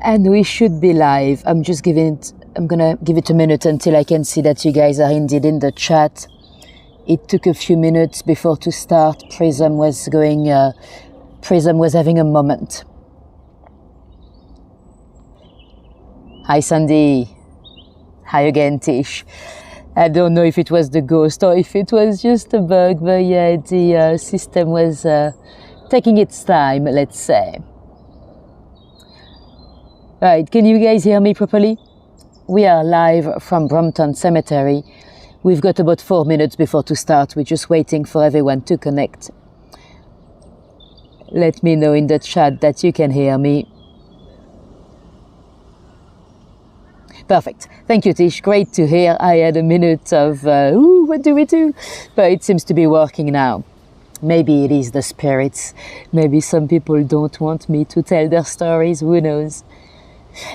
And we should be live. I'm gonna give it a minute until I can see that you guys are indeed in the chat. It took a few minutes before to start. Prism was having a moment. Hi Sandy. Hi again Tish. I don't know if it was the ghost or if it was just a bug, but yeah, the system was taking its time, let's say. Right, can you guys hear me properly? We are live from Brompton Cemetery. We've got about 4 minutes before to start. We're just waiting for everyone to connect. Let me know in the chat that you can hear me. Perfect. Thank you, Tish. Great to hear. I had a minute of, what do we do? But it seems to be working now. Maybe it is the spirits. Maybe some people don't want me to tell their stories. Who knows?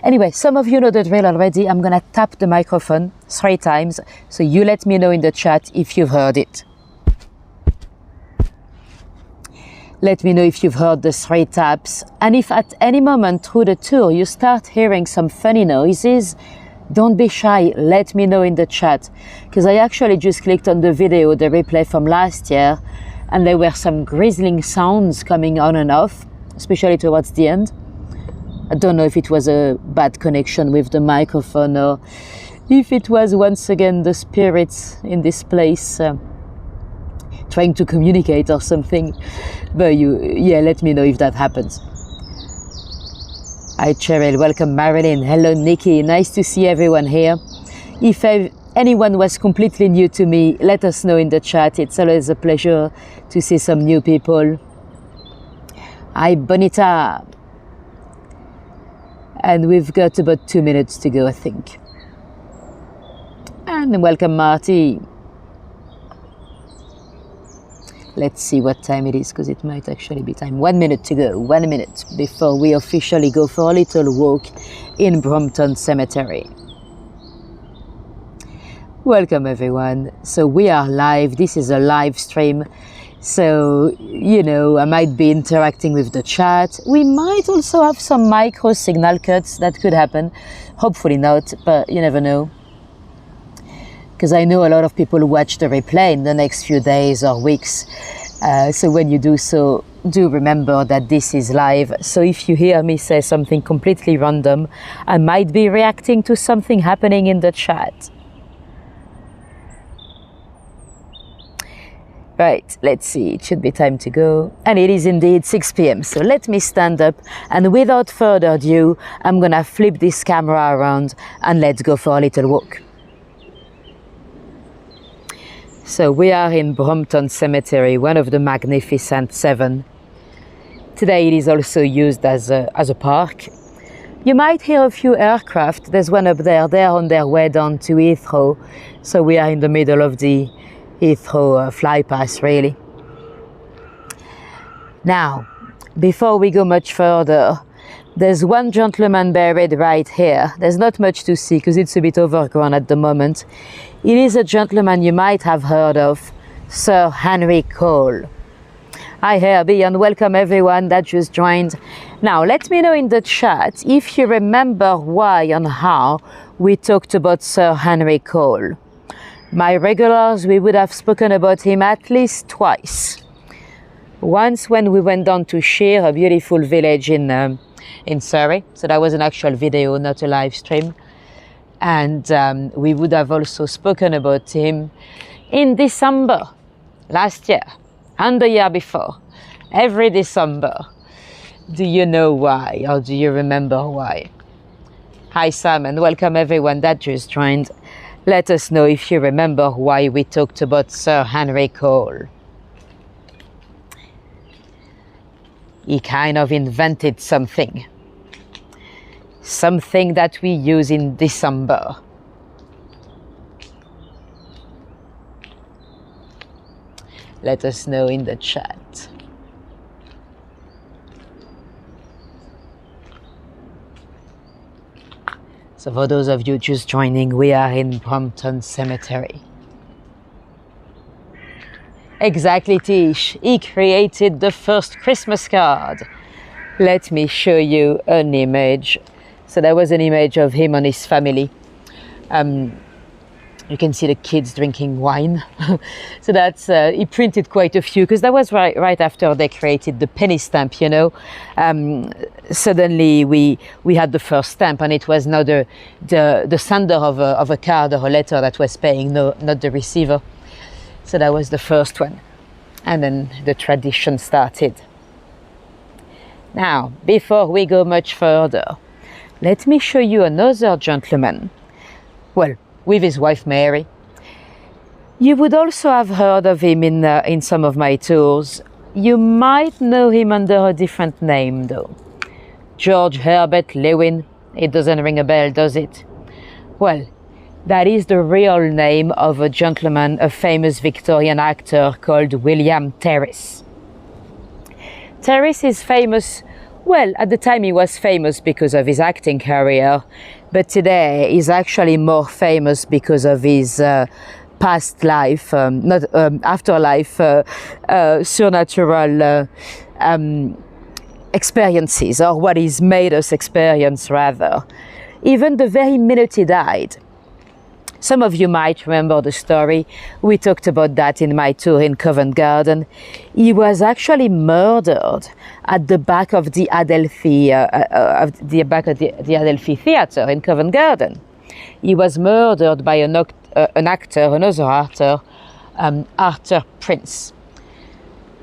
Anyway, some of you know the drill already. I'm going to tap the microphone 3 times. So you let me know in the chat if you've heard it. Let me know if you've heard the 3 taps. And if at any moment through the tour you start hearing some funny noises, don't be shy. Let me know in the chat. Because I actually just clicked on the video, the replay from last year, and there were some grisling sounds coming on and off, especially towards the end. I don't know if it was a bad connection with the microphone or if it was once again the spirits in this place trying to communicate or something. But let me know if that happens. Hi Cheryl, welcome Marilyn, hello Nikki, nice to see everyone here. If anyone was completely new to me, let us know in the chat. It's always a pleasure to see some new people. Hi Bonita. And we've got about 2 minutes to go, I think. And welcome, Marty. Let's see what time it is, because it might actually be time. 1 minute to go, 1 minute before we officially go for a little walk in Brompton Cemetery. Welcome, everyone. So we are live. This is a live stream. So, I might be interacting with the chat. We might also have some micro signal cuts. That could happen. Hopefully not, but you never know. Because I know a lot of people watch the replay in the next few days or weeks. So when you do so, do remember that this is live. So if you hear me say something completely random, I might be reacting to something happening in the chat. Right, let's see, it should be time to go. And it is indeed 6 p.m. So let me stand up, and without further ado, I'm gonna flip this camera around and let's go for a little walk. So we are in Brompton Cemetery, one of the magnificent 7. Today it is also used as a park. You might hear a few aircraft. There's one up there, they're on their way down to Heathrow. So we are in the middle of the Heathrow flypass, really. Now, before we go much further, there's one gentleman buried right here. There's not much to see because it's a bit overgrown at the moment. It is a gentleman you might have heard of, Sir Henry Cole. Hi Herbie, and welcome everyone that just joined. Now, let me know in the chat if you remember why and how we talked about Sir Henry Cole. My regulars, we would have spoken about him at least twice. Once when we went down to Shear, a beautiful village in Surrey. So that was an actual video, not a live stream. And we would have also spoken about him in December last year and the year before. Every December. Do you know why, or do you remember why? Hi Sam, and welcome everyone that just joined. Let us know if you remember why we talked about Sir Henry Cole. He kind of invented something. Something that we use in December. Let us know in the chat. So for those of you just joining, we are in Brompton Cemetery. Exactly, Tish. He created the first Christmas card. Let me show you an image So there was an image of him and his family. You can see the kids drinking wine. So that's, he printed quite a few, because that was right after they created the penny stamp, you know. Suddenly we had the first stamp, and it was now the sender of a card or a letter that was paying, not the receiver. So that was the first one. And then the tradition started. Now, before we go much further, let me show you another gentleman. Well, with his wife Mary. You would also have heard of him in some of my tours. You might know him under a different name though. George Herbert Lewin. It doesn't ring a bell, does it? Well, that is the real name of a gentleman, a famous Victorian actor called William Terriss. Terriss is famous, well, at the time he was famous because of his acting career, but today he's actually more famous because of his past life, afterlife, supernatural experiences, or what he's made us experience rather. Even the very minute he died. Some of you might remember the story. We talked about that in my tour in Covent Garden. He was actually murdered at the back of the Adelphi, the Adelphi Theatre in Covent Garden. He was murdered by another actor, Arthur Prince.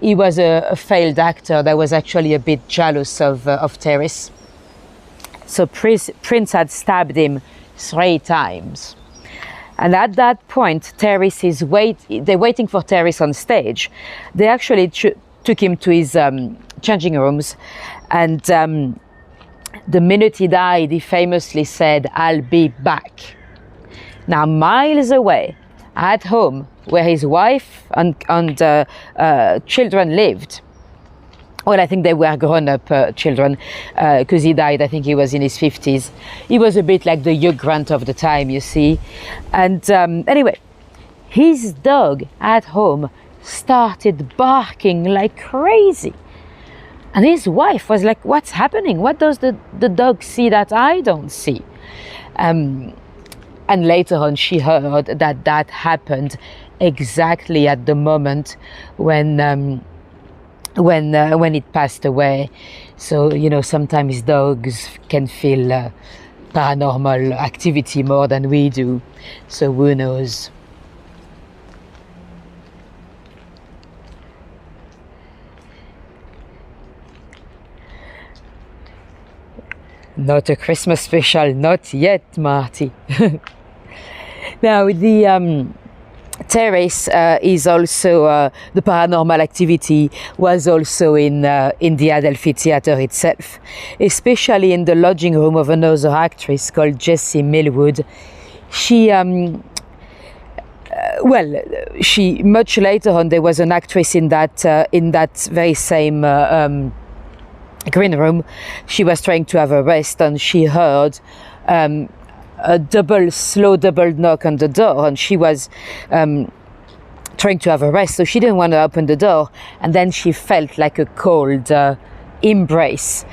He was a failed actor that was actually a bit jealous of Terriss. So Prince had stabbed him 3 times. And at that point, Terriss is they're waiting for Terriss on stage. They actually took him to his changing rooms, and the minute he died, he famously said, "I'll be back." Now, miles away, at home, where his wife and children lived. Well, I think they were grown-up children, because he died, I think he was in his 50s. He was a bit like the Hugh Grant of the time, you see. And anyway, his dog at home started barking like crazy. And his wife was like, "What's happening? What does the dog see that I don't see?" And later on, she heard that happened exactly at the moment when it passed away. So, you know, sometimes dogs can feel paranormal activity more than we do. So who knows? Not a Christmas special, not yet, Marty. Now, the Terriss is also, the paranormal activity was also in the Adelphi Theatre itself, especially in the lodging room of another actress called Jessie Millwood. She, much later on, there was an actress in that very same green room. She was trying to have a rest, and she heard a slow double knock on the door, and she was trying to have a rest, so she didn't want to open the door, and then she felt like a cold embrace,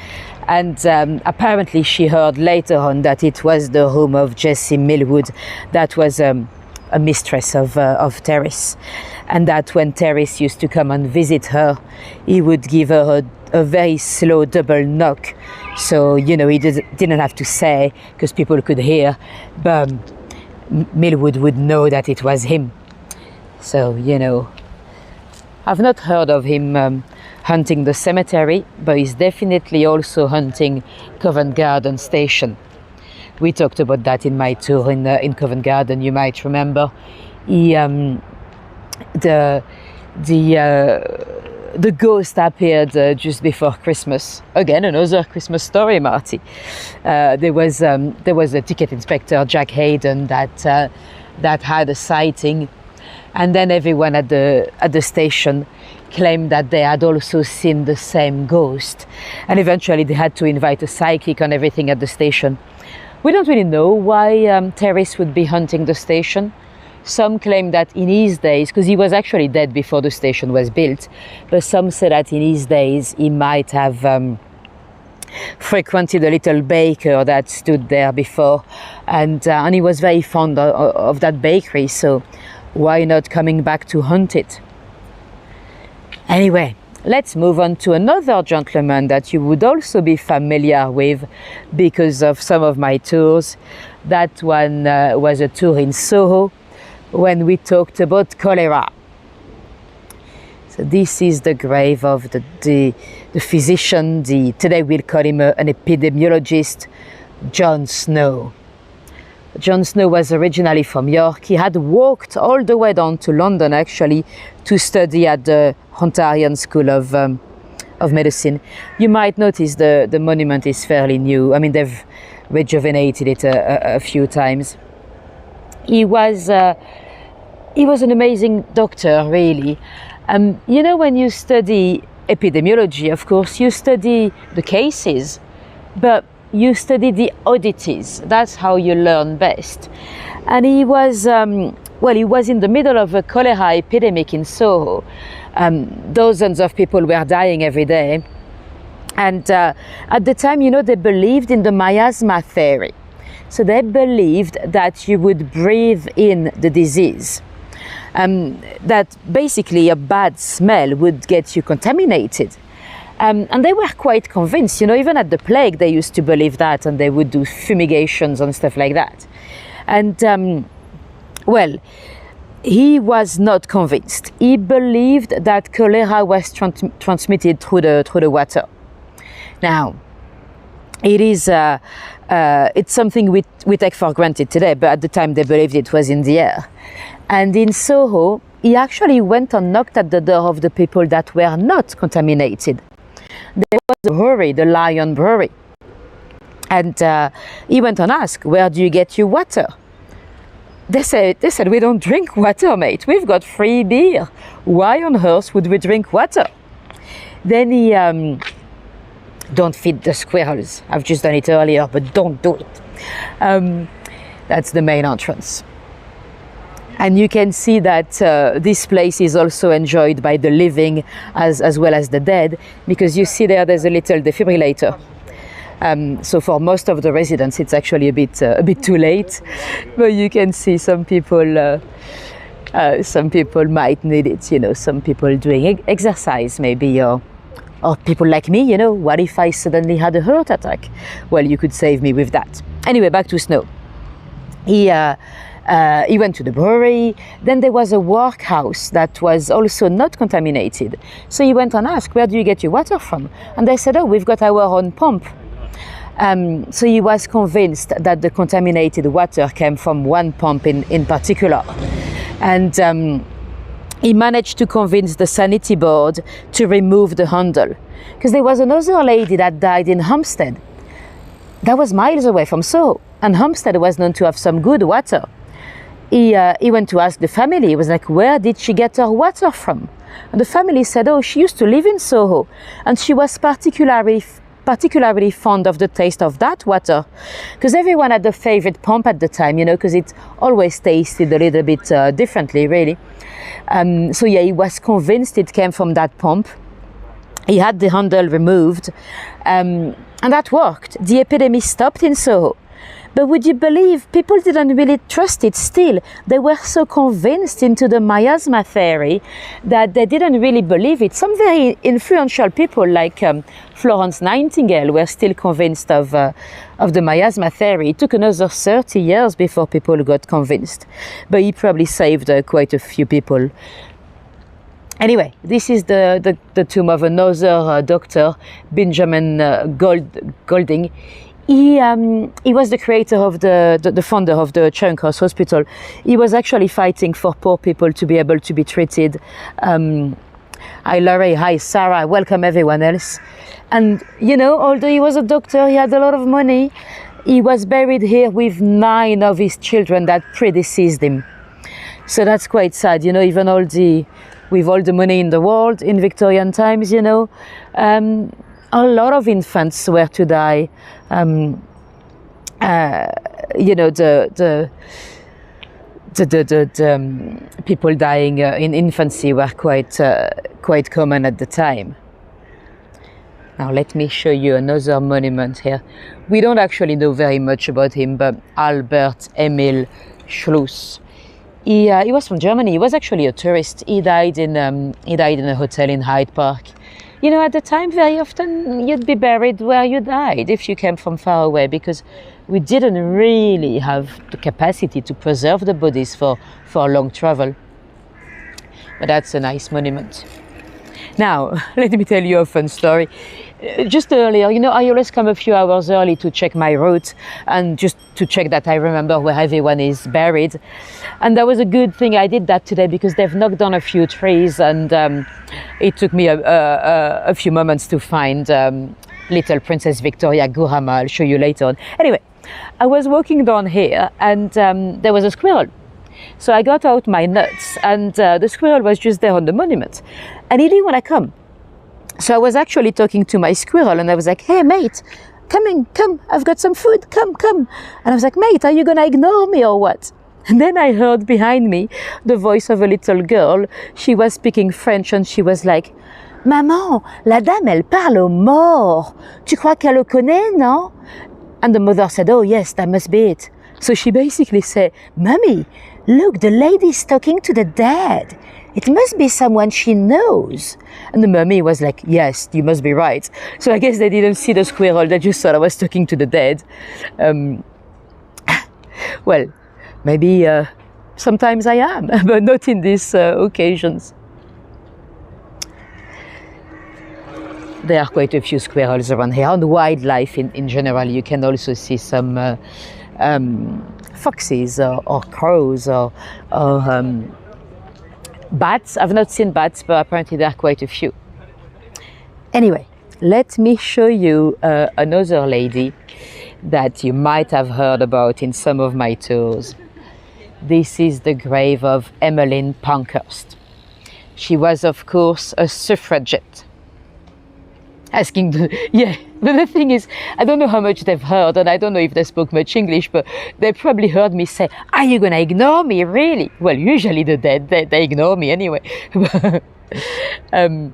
and apparently she heard later on that it was the room of Jessie Millwood that was a mistress of Terriss, and that when Terriss used to come and visit her, he would give her a very slow double knock. So, you know, he didn't have to say, because people could hear, but Millwood would know that it was him. So, you know, I've not heard of him hunting the cemetery, but he's definitely also hunting Covent Garden Station. We talked about that in my tour in Covent Garden, you might remember. He, the ghost appeared just before Christmas. Again, another Christmas story, Marty. There was a ticket inspector, Jack Hayden, that had a sighting, and then everyone at the station claimed that they had also seen the same ghost, and eventually they had to invite a psychic and everything at the station. We don't really know why Terriss would be hunting the station. Some claim that in his days, because he was actually dead before the station was built, but some say that in his days he might have frequented a little baker that stood there before, and he was very fond of that bakery, so why not coming back to hunt it? Anyway, let's move on to another gentleman that you would also be familiar with because of some of my tours. That one was a tour in Soho when we talked about cholera. So this is the grave of the physician, today we'll call him an epidemiologist, John Snow. John Snow was originally from York. He had walked all the way down to London actually to study at the Ontarian School of Medicine. You might notice the monument is fairly new. I mean, they've rejuvenated it a few times. He was an amazing doctor, really. You know, when you study epidemiology, of course, you study the cases, but you study the oddities. That's how you learn best. And he was, he was in the middle of a cholera epidemic in Soho. Dozens of people were dying every day. And at the time, you know, they believed in the miasma theory. So they believed that you would breathe in the disease. That basically a bad smell would get you contaminated. And they were quite convinced, you know, even at the plague they used to believe that, and they would do fumigations and stuff like that. And he was not convinced. He believed that cholera was transmitted through the water. Now, it is it's something we take for granted today, but at the time they believed it was in the air. And in Soho, he actually went and knocked at the door of the people that were not contaminated. There was a brewery, the Lion Brewery. And he went and asked, where do you get your water? They said, we don't drink water, mate. We've got free beer. Why on earth would we drink water? Then he, don't feed the squirrels. I've just done it earlier, but don't do it. That's the main entrance. And you can see that this place is also enjoyed by the living as well as the dead, because you see there's a little defibrillator. So for most of the residents, it's actually a bit too late, but you can see some people might need it. You know, some people doing exercise maybe, or people like me. You know, what if I suddenly had a heart attack? Well, you could save me with that. Anyway, back to Snow. He went to the brewery. Then there was a workhouse that was also not contaminated. So he went and asked, where do you get your water from? And they said, oh, we've got our own pump. So he was convinced that the contaminated water came from one pump in particular. And he managed to convince the sanitary board to remove the handle. Because there was another lady that died in Hampstead. That was miles away from Soho. And Hampstead was known to have some good water. He went to ask the family. He was like, where did she get her water from? And the family said, oh, she used to live in Soho. And she was particularly fond of the taste of that water. Because everyone had a favorite pump at the time, you know, because it always tasted a little bit differently, really. So yeah, he was convinced it came from that pump. He had the handle removed. And that worked. The epidemic stopped in Soho. But would you believe people didn't really trust it still? They were so convinced into the miasma theory that they didn't really believe it. Some very influential people like Florence Nightingale were still convinced of the miasma theory. It took another 30 years before people got convinced. But he probably saved quite a few people. Anyway, this is the tomb of another doctor, Benjamin Golding. He was the creator of the founder of the Charing Cross Hospital. He was actually fighting for poor people to be able to be treated. Hi Laurie, hi Sarah, welcome everyone else. And you know, although he was a doctor, he had a lot of money. He was buried here with 9 of his children that predeceased him. So that's quite sad, you know, even with all the money in the world in Victorian times, you know. A lot of infants were to die. You know, the people dying in infancy were quite common at the time. Now let me show you another monument here. We don't actually know very much about him, but Albert Emil Schluss. He was from Germany. He was actually a tourist. He died in a hotel in Hyde Park. You know, at the time, very often you'd be buried where you died if you came from far away, because we didn't really have the capacity to preserve the bodies for long travel. But that's a nice monument. Now, let me tell you a fun story. Just earlier, you know, I always come a few hours early to check my route and just to check that I remember where everyone is buried. And that was a good thing I did that today, because they've knocked down a few trees, and it took me a few moments to find little Princess Victoria Gurama. I'll show you later on. Anyway, I was walking down here, and there was a squirrel. So I got out my nuts, and the squirrel was just there on the monument, and he didn't want to come. So I was actually talking to my squirrel, and I was like, "Hey mate, come, I've got some food, come." And I was like, "Mate, are you gonna ignore me or what?" And then I heard behind me the voice of a little girl. She was speaking French, and she was like, "Maman, la dame, elle parle aux morts. Tu crois qu'elle le connaît, non?" And the mother said, "Oh yes, that must be it." So she basically said, "Mummy, look, the lady's talking to the dead. It must be someone she knows." And the mummy was like, "Yes, you must be right." So I guess they didn't see the squirrel, they just thought I was talking to the dead. Well, maybe sometimes I am, but not in these occasions. There are quite a few squirrels around here. On wildlife in general, you can also see some foxes or crows or bats. I've not seen bats, but apparently there are quite a few. Anyway, let me show you another lady that you might have heard about in some of my tours. This is the grave of Emmeline Pankhurst. She was, of course, a suffragette. Yeah, but the thing is, I don't know how much they've heard, and I don't know if they spoke much English, but they probably heard me say, "Are you gonna ignore me, really?" Well, usually the dead, they ignore me anyway. I'm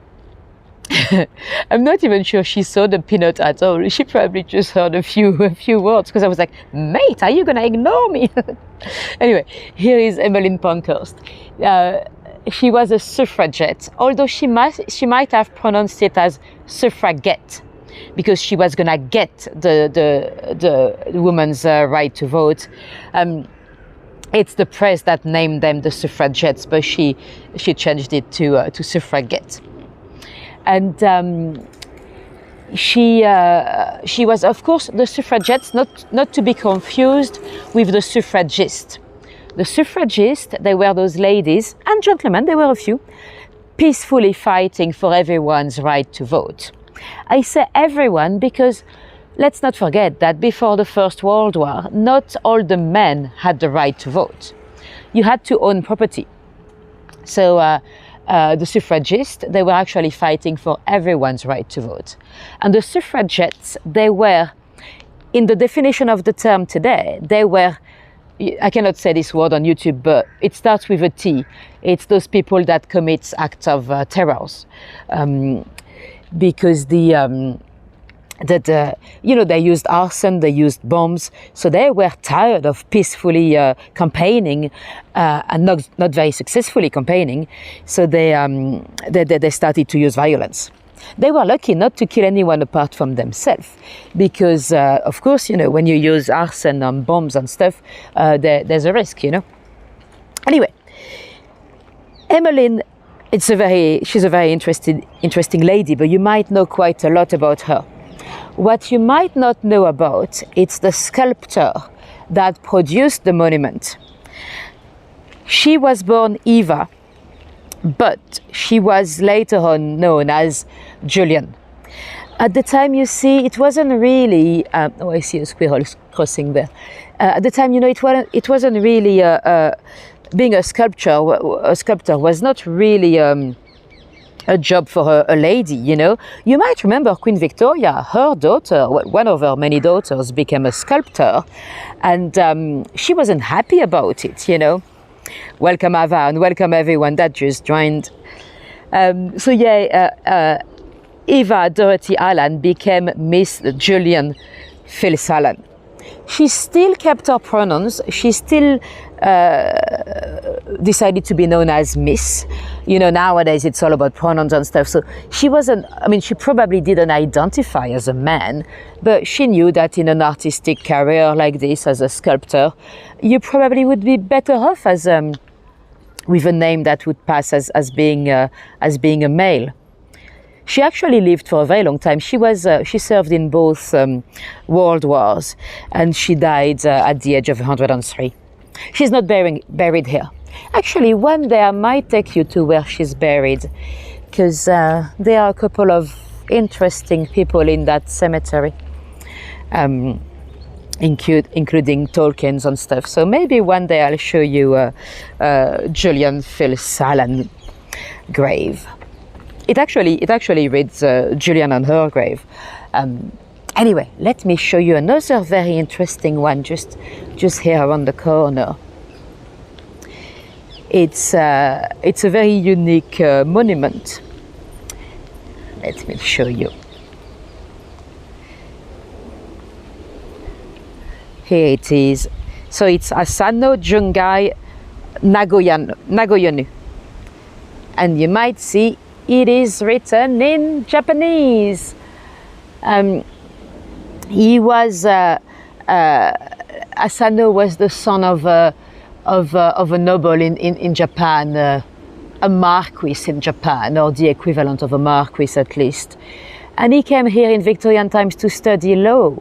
not even sure she saw the peanut at all. She probably just heard a few words, because I was like, "Mate, are you gonna ignore me?" Anyway, here is Emmeline Pankhurst. She was a suffragette, although she might have pronounced it as suffragette, because she was gonna get the woman's right to vote. It's the press that named them the suffragettes, but she changed it to suffragette. And she was, of course, the suffragettes, not to be confused with the suffragists. The suffragists, they were those ladies and gentlemen, there were a few, peacefully fighting for everyone's right to vote. I say everyone because let's not forget that before the First World War, not all the men had the right to vote. You had to own property. So the suffragists, they were actually fighting for everyone's right to vote. And the suffragettes, they were, in the definition of the term today, they were, I cannot say this word on YouTube, but it starts with a T. It's those people that commit acts of terrors, because they used arson, they used bombs, so they were tired of peacefully campaigning and not very successfully campaigning. So they started to use violence. They were lucky not to kill anyone apart from themselves, because of course, when you use arson and bombs and stuff, there's a risk, Anyway, Emmeline, she's a very interesting lady, but you might know quite a lot about her. What you might not know about, it's the sculptor that produced the monument. She was born Eva, but she was later on known as Julian. At the time, you see, it wasn't really, I see a squirrel crossing there. At the time, it wasn't really, being a sculptor was not really a job for a lady, You might remember Queen Victoria, her daughter, one of her many daughters, became a sculptor, and she wasn't happy about it, Welcome Ava, and welcome everyone that just joined. Eva Dorothy Allen became Miss Julian Phyllis Allen. She still kept her pronouns. She still decided to be known as Miss. You know, nowadays it's all about pronouns and stuff. So she wasn't, I mean, she probably didn't identify as a man, but she knew that in an artistic career like this, as a sculptor, you probably would be better off as with a name that would pass as being a male. She actually lived for a very long time. She served in both world wars, and she died at the age of 103. She's not buried here. Actually, one day I might take you to where she's buried, because there are a couple of interesting people in that cemetery, including Tolkien's and stuff. So maybe one day I'll show you Julian Phyllis Allen grave. It actually reads Julian on her grave. Anyway, let me show you another very interesting one just here around the corner. It's a very unique monument. Let me show you. Here it is. So it's Asano Jungai Nagoyonu. And you might see it is written in Japanese. He was Asano was the son of a noble in Japan, a marquis in Japan, or the equivalent of a marquis at least. And he came here in Victorian times to study law.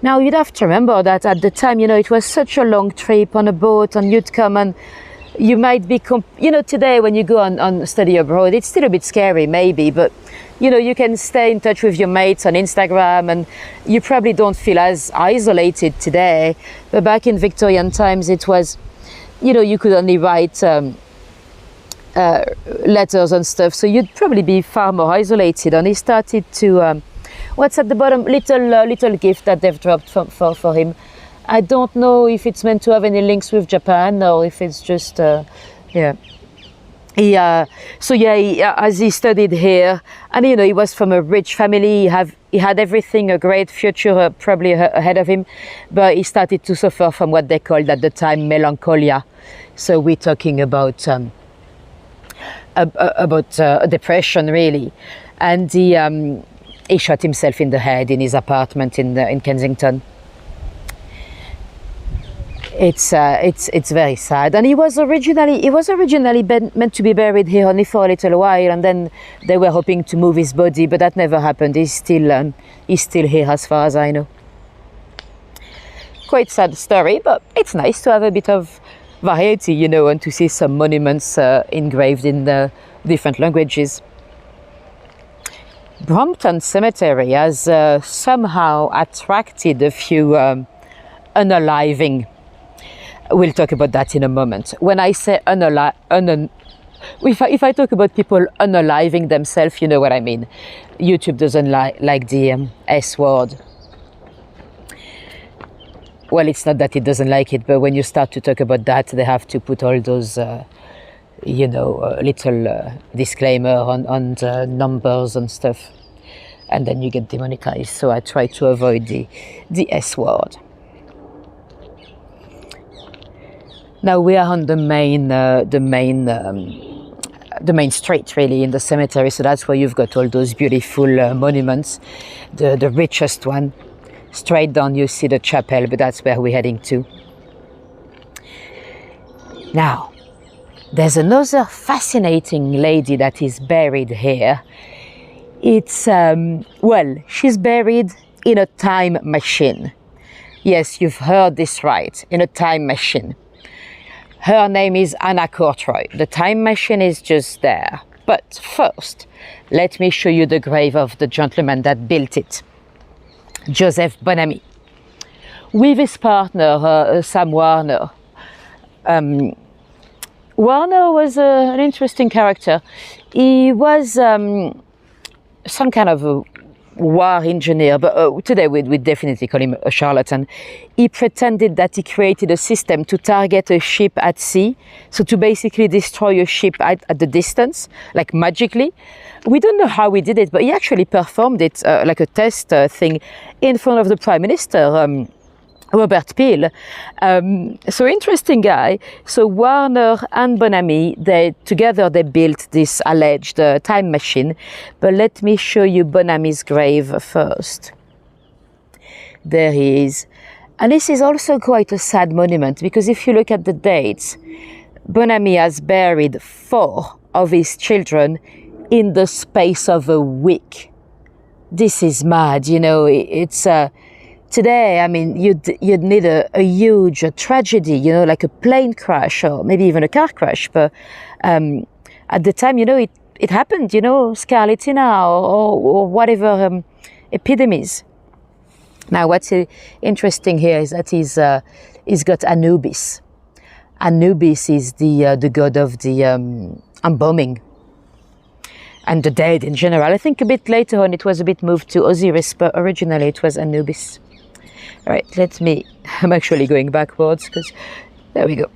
Now you'd have to remember that at the time, you know, it was such a long trip on a boat, and you'd come and you might be, you know, today when you go on study abroad, it's still a bit scary maybe, but you know, you can stay in touch with your mates on Instagram, and you probably don't feel as isolated today. But back in Victorian times, it was, you know, you could only write letters and stuff, so you'd probably be far more isolated. And he started to, what's at the bottom, little gift that they've dropped for him. I don't know if it's meant to have any links with Japan, or if it's just, yeah. As he studied here, and you know, he was from a rich family, he had everything, a great future probably ahead of him, but he started to suffer from what they called at the time melancholia. So we're talking about depression really, and he shot himself in the head in his apartment in Kensington. It's very sad, and he was originally meant to be buried here only for a little while, and then they were hoping to move his body, but that never happened. He's still here as far as I know. Quite sad story, but it's nice to have a bit of variety, you know, and to see some monuments engraved in the different languages. Brompton Cemetery has somehow attracted a few unaliving. We'll talk about that in a moment. When I say if I talk about people unaliving themselves, you know what I mean. YouTube doesn't like the S word. Well, it's not that it doesn't like it, but when you start to talk about that, they have to put all those, little disclaimer on the numbers and stuff, and then you get demonetized. So I try to avoid the S word. Now we are on the main street really in the cemetery, so that's where you've got all those beautiful monuments. The richest one, straight down you see the chapel, but that's where we're heading to. Now, there's another fascinating lady that is buried here. It's, she's buried in a time machine. Yes, you've heard this right, in a time machine. Her name is Anna Courtroy. The time machine is just there. But first, let me show you the grave of the gentleman that built it, Joseph Bonamy, with his partner, Sam Warner. Warner was an interesting character. He was some kind of a war engineer, but today we definitely call him a charlatan. He pretended that he created a system to target a ship at sea, so to basically destroy a ship at the distance, like magically. We don't know how he did it, but he actually performed it like a test thing in front of the Prime Minister, Robert Peel. So interesting guy. So Warner and Bonamy, together they built this alleged time machine. But let me show you Bonamy's grave first. There he is. And this is also quite a sad monument, because if you look at the dates, Bonamy has buried 4 of his children in the space of a week. This is mad, you know. It's today, I mean, you'd need a huge tragedy, you know, like a plane crash or maybe even a car crash. But at the time, you know, it happened, you know, scarlatina or whatever epidemics. Now, what's interesting here is that he's got Anubis. Anubis is the god of the embalming and the dead in general. I think a bit later on it was a bit moved to Osiris, but originally it was Anubis. All right, I'm actually going backwards because there we go.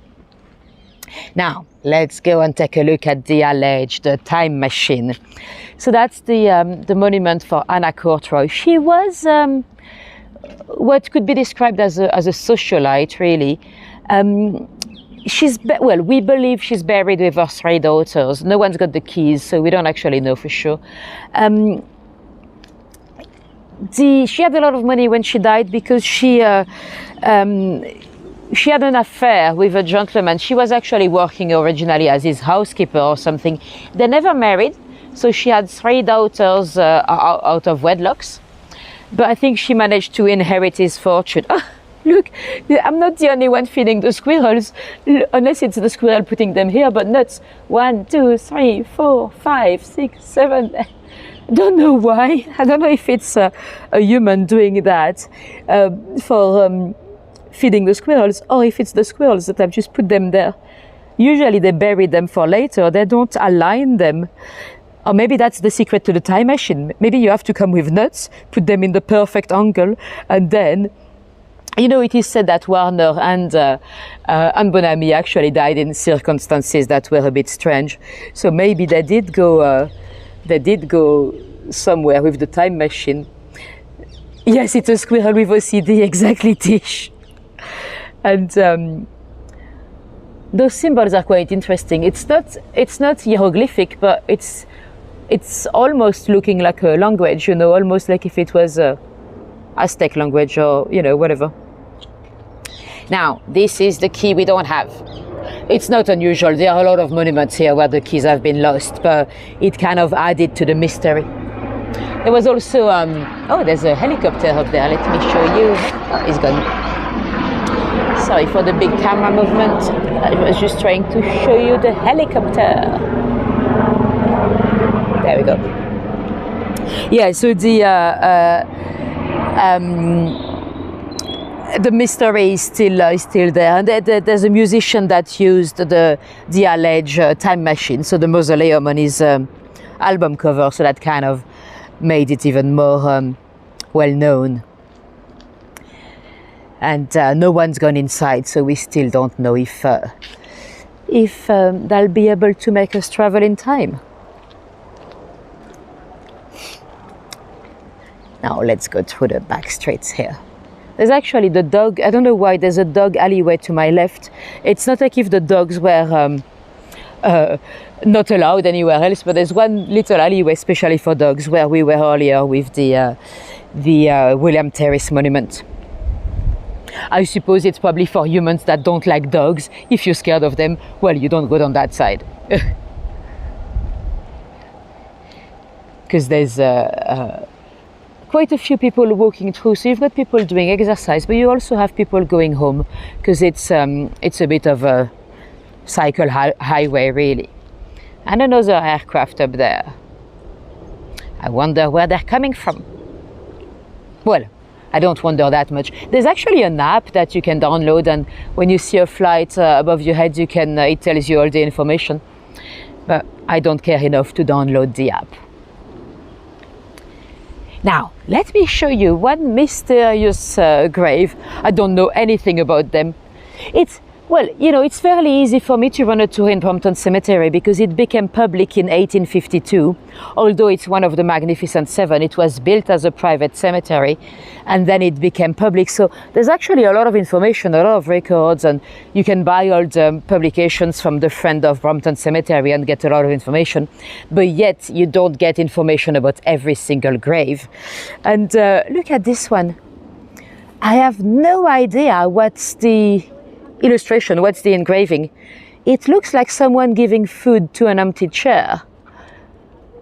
Now, let's go and take a look at the alleged time machine. So that's the monument for Anna Courtroy. She was what could be described as a socialite, really. We believe she's buried with her 3 daughters. No one's got the keys, so we don't actually know for sure. She had a lot of money when she died because she had an affair with a gentleman. She was actually working originally as his housekeeper or something. They never married, so she had 3 daughters out of wedlocks. But I think she managed to inherit his fortune. Oh, look, I'm not the only one feeding the squirrels, unless it's the squirrel putting them here, but nuts. 1, 2, 3, 4, 5, 6, 7. I don't know why. I don't know if it's a human doing that for feeding the squirrels, or if it's the squirrels that have just put them there. Usually they bury them for later. They don't align them. Or maybe that's the secret to the time machine. Maybe you have to come with nuts, put them in the perfect angle, and then, you know, it is said that Warner and Bonamy actually died in circumstances that were a bit strange. So maybe they did go somewhere with the time machine. Yes, it's a squirrel with OCD, exactly, Tish. And those symbols are quite interesting. It's not hieroglyphic, but it's almost looking like a language, you know, almost like if it was Aztec language or, you know, whatever. Now, this is the key we don't have. It's not unusual. There are a lot of monuments here where the keys have been lost, but it kind of added to the mystery. There was also, there's a helicopter up there. Let me show you. Oh, it's gone. Sorry for the big camera movement. I was just trying to show you the helicopter. There we go. Yeah, so the mystery is still there. And there's a musician that used the alleged time machine, so the mausoleum on his album cover, so that kind of made it even more well known. And no one's gone inside, so we still don't know if they'll be able to make us travel in time. Now let's go through the back streets here. There's actually the dog, I don't know why there's a dog alleyway to my left. It's not like if the dogs were not allowed anywhere else, but there's one little alleyway especially for dogs where we were earlier with the William Terrace monument. I suppose it's probably for humans that don't like dogs. If you're scared of them, well, you don't go down that side. Because there's quite a few people walking through, so you've got people doing exercise, but you also have people going home, because it's a bit of a cycle highway, really. And another aircraft up there. I wonder where they're coming from. Well, I don't wonder that much. There's actually an app that you can download, and when you see a flight above your head, it tells you all the information. But I don't care enough to download the app. Now, let me show you one mysterious grave. I don't know anything about them. Well, you know, it's fairly easy for me to run a tour in Brompton Cemetery because it became public in 1852. Although it's one of the Magnificent Seven, it was built as a private cemetery and then it became public. So there's actually a lot of information, a lot of records, and you can buy all the publications from the Friend of Brompton Cemetery and get a lot of information. But yet you don't get information about every single grave. And look at this one. I have no idea what's the illustration, what's the engraving. It looks like someone giving food to an empty chair,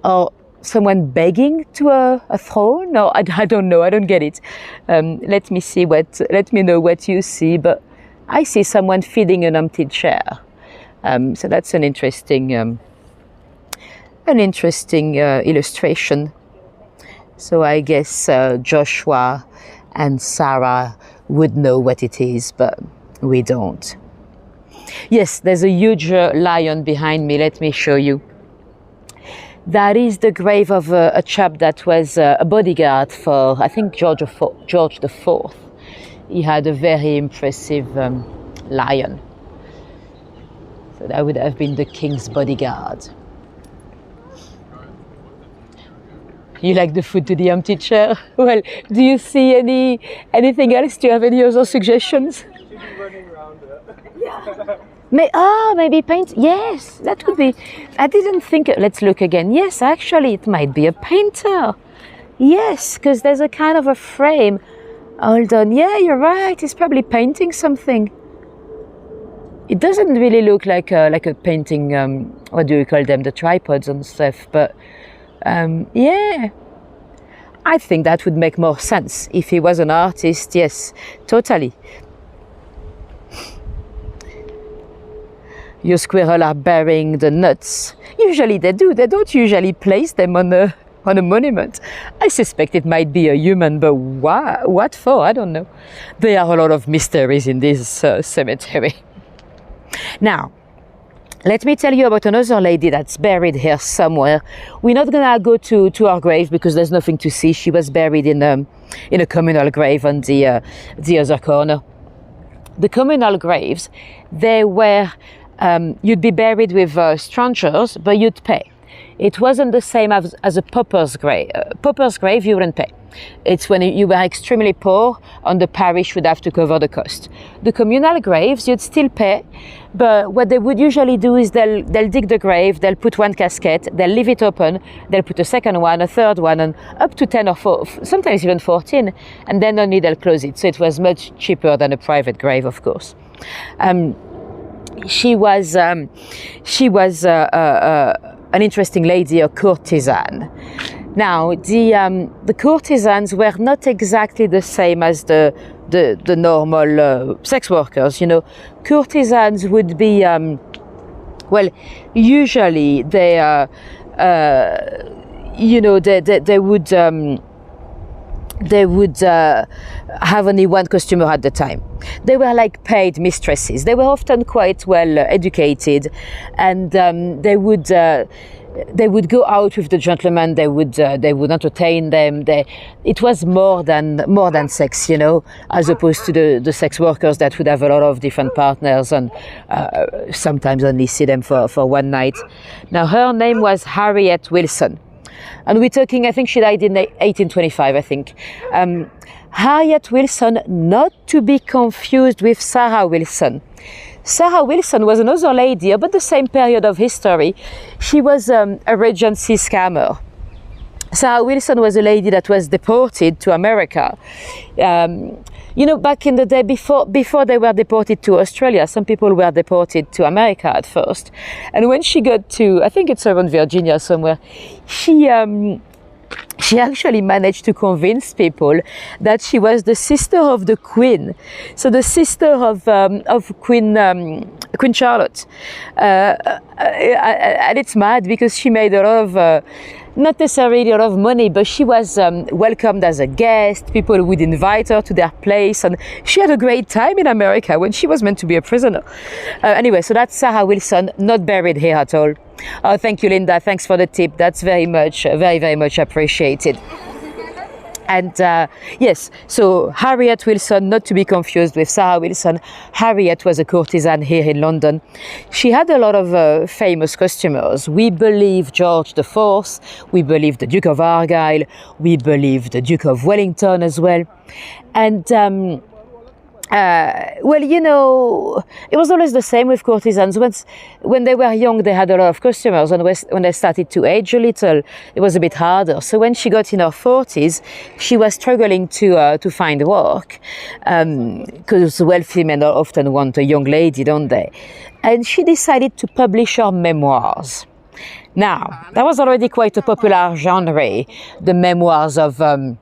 or someone begging to a throne. No, I don't know, I don't get it. Let me know what you see, but I see someone feeding an empty chair. So that's an interesting illustration. So I guess Joshua and Sarah would know what it is, but we don't. Yes, there's a huge lion behind me. Let me show you. That is the grave of a chap that was a bodyguard for, I think, George IV. He had a very impressive lion. So that would have been the king's bodyguard. You like the food to the empty chair? Well, do you see anything else? Do you have any other suggestions? Maybe paint. Yes, that would be. I didn't think. Let's look again. Yes, actually, it might be a painter. Yes, because there's a kind of a frame. Hold on. Yeah, you're right. He's probably painting something. It doesn't really look like a painting. What do you call them? The tripods and stuff. But yeah, I think that would make more sense if he was an artist. Yes, totally. Your squirrel are burying the nuts. Usually they do. They don't usually place them on a monument. I suspect it might be a human, but what for? I don't know. There are a lot of mysteries in this cemetery. Now, let me tell you about another lady that's buried here somewhere. We're not gonna go to her grave because there's nothing to see. She was buried in a communal grave on the other corner. The communal graves, they were. You'd be buried with strangers, but you'd pay. It wasn't the same as a pauper's grave. Pauper's grave, you wouldn't pay. It's when you were extremely poor and the parish would have to cover the cost. The communal graves, you'd still pay, but what they would usually do is they'll dig the grave, they'll put one casket, they'll leave it open, they'll put a second one, a third one, and up to 10 or 4, sometimes even 14, and then only they'll close it. So it was much cheaper than a private grave, of course. She was an interesting lady, a courtesan. Now, the courtesans were not exactly the same as the normal sex workers. You know, courtesans would be well, usually they would have only one customer at the time. They were like paid mistresses. They were often quite well educated, and they would go out with the gentlemen. They would entertain them. It was more than sex, you know, as opposed to the sex workers that would have a lot of different partners and sometimes only see them for one night. Now, her name was Harriet Wilson. And we're talking, I think she died in 1825, I think. Harriet Wilson, not to be confused with Sarah Wilson. Sarah Wilson was another lady about the same period of history. She was a Regency scammer. Sarah Wilson was a lady that was deported to America. You know, back in the day, before they were deported to Australia, some people were deported to America at first. And when she got to, I think it's around Virginia somewhere, she actually managed to convince people that she was the sister of the Queen. So the sister of Queen Charlotte. And it's mad because she made a lot of, not necessarily a lot of money, but she was welcomed as a guest. People would invite her to their place, and she had a great time in America when she was meant to be a prisoner. Anyway, so that's Sarah Wilson, not buried here at all. Oh, thank you, Linda. Thanks for the tip. That's very much appreciated. And yes, so Harriet Wilson, not to be confused with Sarah Wilson, Harriet was a courtesan here in London. She had a lot of famous customers. We believe George IV, we believe the Duke of Argyll, we believe the Duke of Wellington as well. And well, you know, it was always the same with courtesans. When they were young, they had a lot of customers, and when they started to age a little, it was a bit harder. So when she got in her 40s, she was struggling to find work, because wealthy men often want a young lady, don't they? And she decided to publish her memoirs. Now, that was already quite a popular genre, the memoirs of a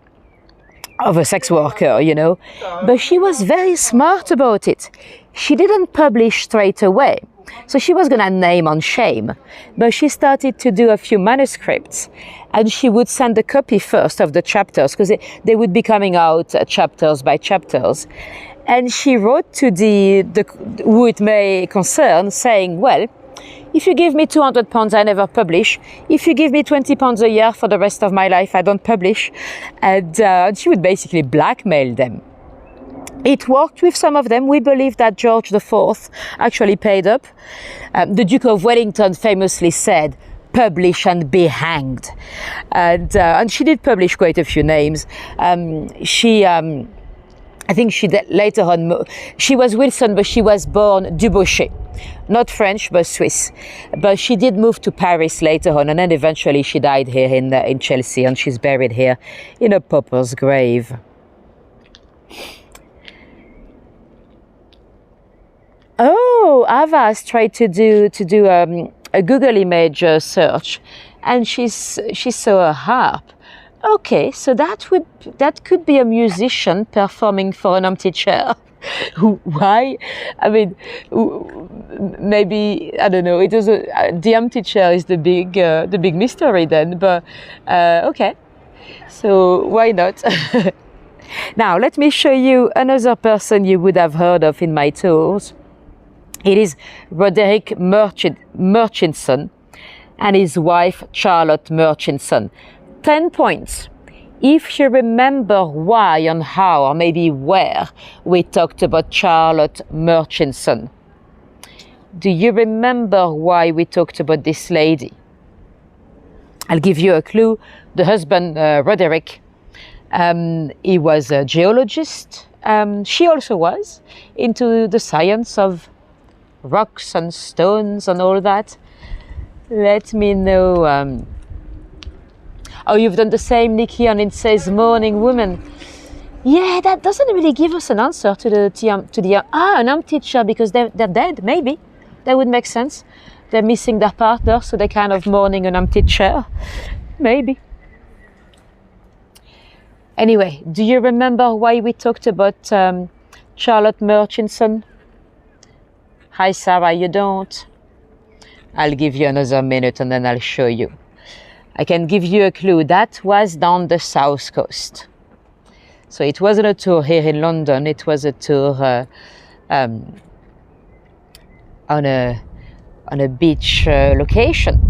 sex worker, you know, but she was very smart about it. She didn't publish straight away, so she was gonna name on shame, but she started to do a few manuscripts, and she would send a copy first of the chapters, because they would be coming out chapters by chapters, and she wrote to the who it may concern, saying, well, if you give me £200, I never publish. If you give me £20 a year for the rest of my life, I don't publish. And she would basically blackmail them. It worked with some of them. We believe that George IV actually paid up. The Duke of Wellington famously said, publish and be hanged. And she did publish quite a few names. I think later on, she was Wilson, but she was born Dubochet. Not French, but Swiss. But she did move to Paris later on, and then eventually she died here in Chelsea, and she's buried here in a pauper's grave. Oh, Ava has tried to do a Google image search, and she saw a harp. Okay, so that could be a musician performing for an empty chair. Why? I mean, maybe, I don't know. It was the empty chair is the big mystery then. But okay, so why not? Now let me show you another person you would have heard of in my tours. It is Roderick Murchison and his wife Charlotte Murchison. 10 points. If you remember why and how, or maybe where, we talked about Charlotte Murchison. Do you remember why we talked about this lady? I'll give you a clue. The husband, Roderick, he was a geologist. She also was into the science of rocks and stones and all that. Let me know. Oh, you've done the same, Nikki, and it says morning woman. Yeah, that doesn't really give us an answer to an empty chair, because they're dead. Maybe that would make sense. They're missing their partner, so they're kind of mourning an empty chair. Maybe. Anyway, do you remember why we talked about Charlotte Murchison? Hi, Sarah, you don't? I'll give you another minute and then I'll show you. I can give you a clue. That was down the south coast. So it wasn't a tour here in London. It was a tour on a beach location.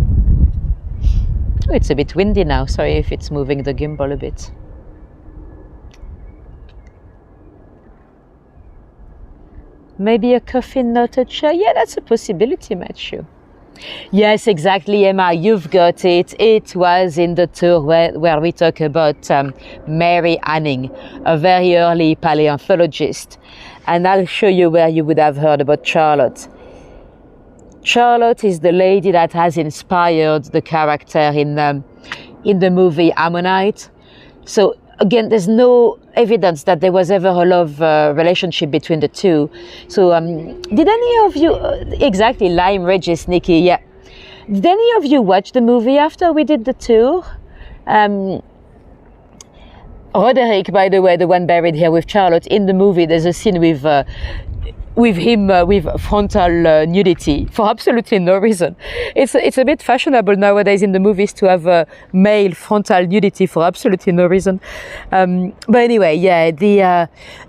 Oh, it's a bit windy now. Sorry if it's moving the gimbal a bit. Maybe a coffin, not a chair. Yeah, that's a possibility, Matthew. Yes, exactly, Emma, you've got it. It was in the tour where we talk about Mary Anning, a very early paleontologist. And I'll show you where you would have heard about Charlotte. Charlotte is the lady that has inspired the character in the movie Ammonite. So again, there's no evidence that there was ever a love relationship between the two. So did any of you, exactly, Lyme Regis, Nikki, yeah. Did any of you watch the movie after we did the tour? Roderick, by the way, the one buried here with Charlotte, in the movie there's a scene with him with frontal nudity for absolutely no reason. It's a bit fashionable nowadays in the movies to have male frontal nudity for absolutely no reason. But anyway, yeah,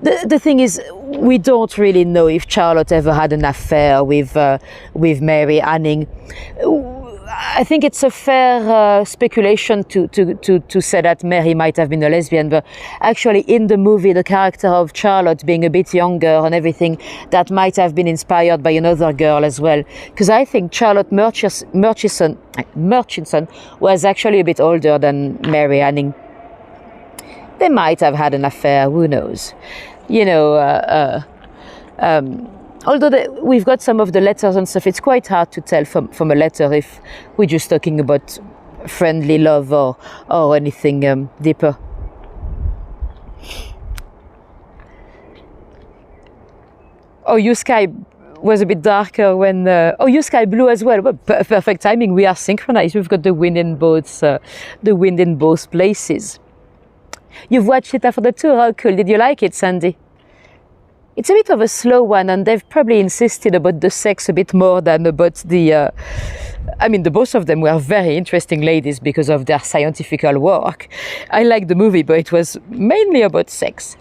the thing is, we don't really know if Charlotte ever had an affair with Mary Anning. I think it's a fair speculation to say that Mary might have been a lesbian, but actually in the movie, the character of Charlotte being a bit younger and everything, that might have been inspired by another girl as well. Because I think Charlotte Murchison was actually a bit older than Mary Anning. They might have had an affair, who knows? You know, although we've got some of the letters and stuff, it's quite hard to tell from a letter if we're just talking about friendly love or anything deeper. Oh, your sky was a bit darker when... oh, your sky blue as well. Well, perfect timing. We are synchronized. We've got the wind in both places. You've watched it after the tour. How cool. Did you like it, Sandy? It's a bit of a slow one, and they've probably insisted about the sex a bit more than about the... I mean, the both of them were very interesting ladies because of their scientific work. I liked the movie, but it was mainly about sex.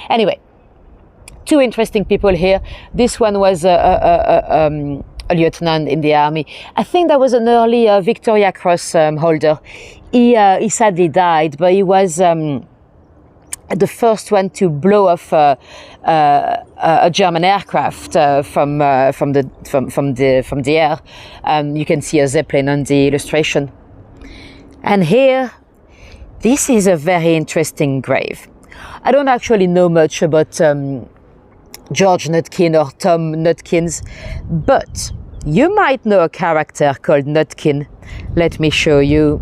Anyway, two interesting people here. This one was a lieutenant in the army. I think that was an early Victoria Cross holder. He sadly died, but he was... the first one to blow off a German aircraft from the air. You can see a Zeppelin on the illustration. And here, this is a very interesting grave. I don't actually know much about George Nutkin or Tom Nutkins, but you might know a character called Nutkin. Let me show you.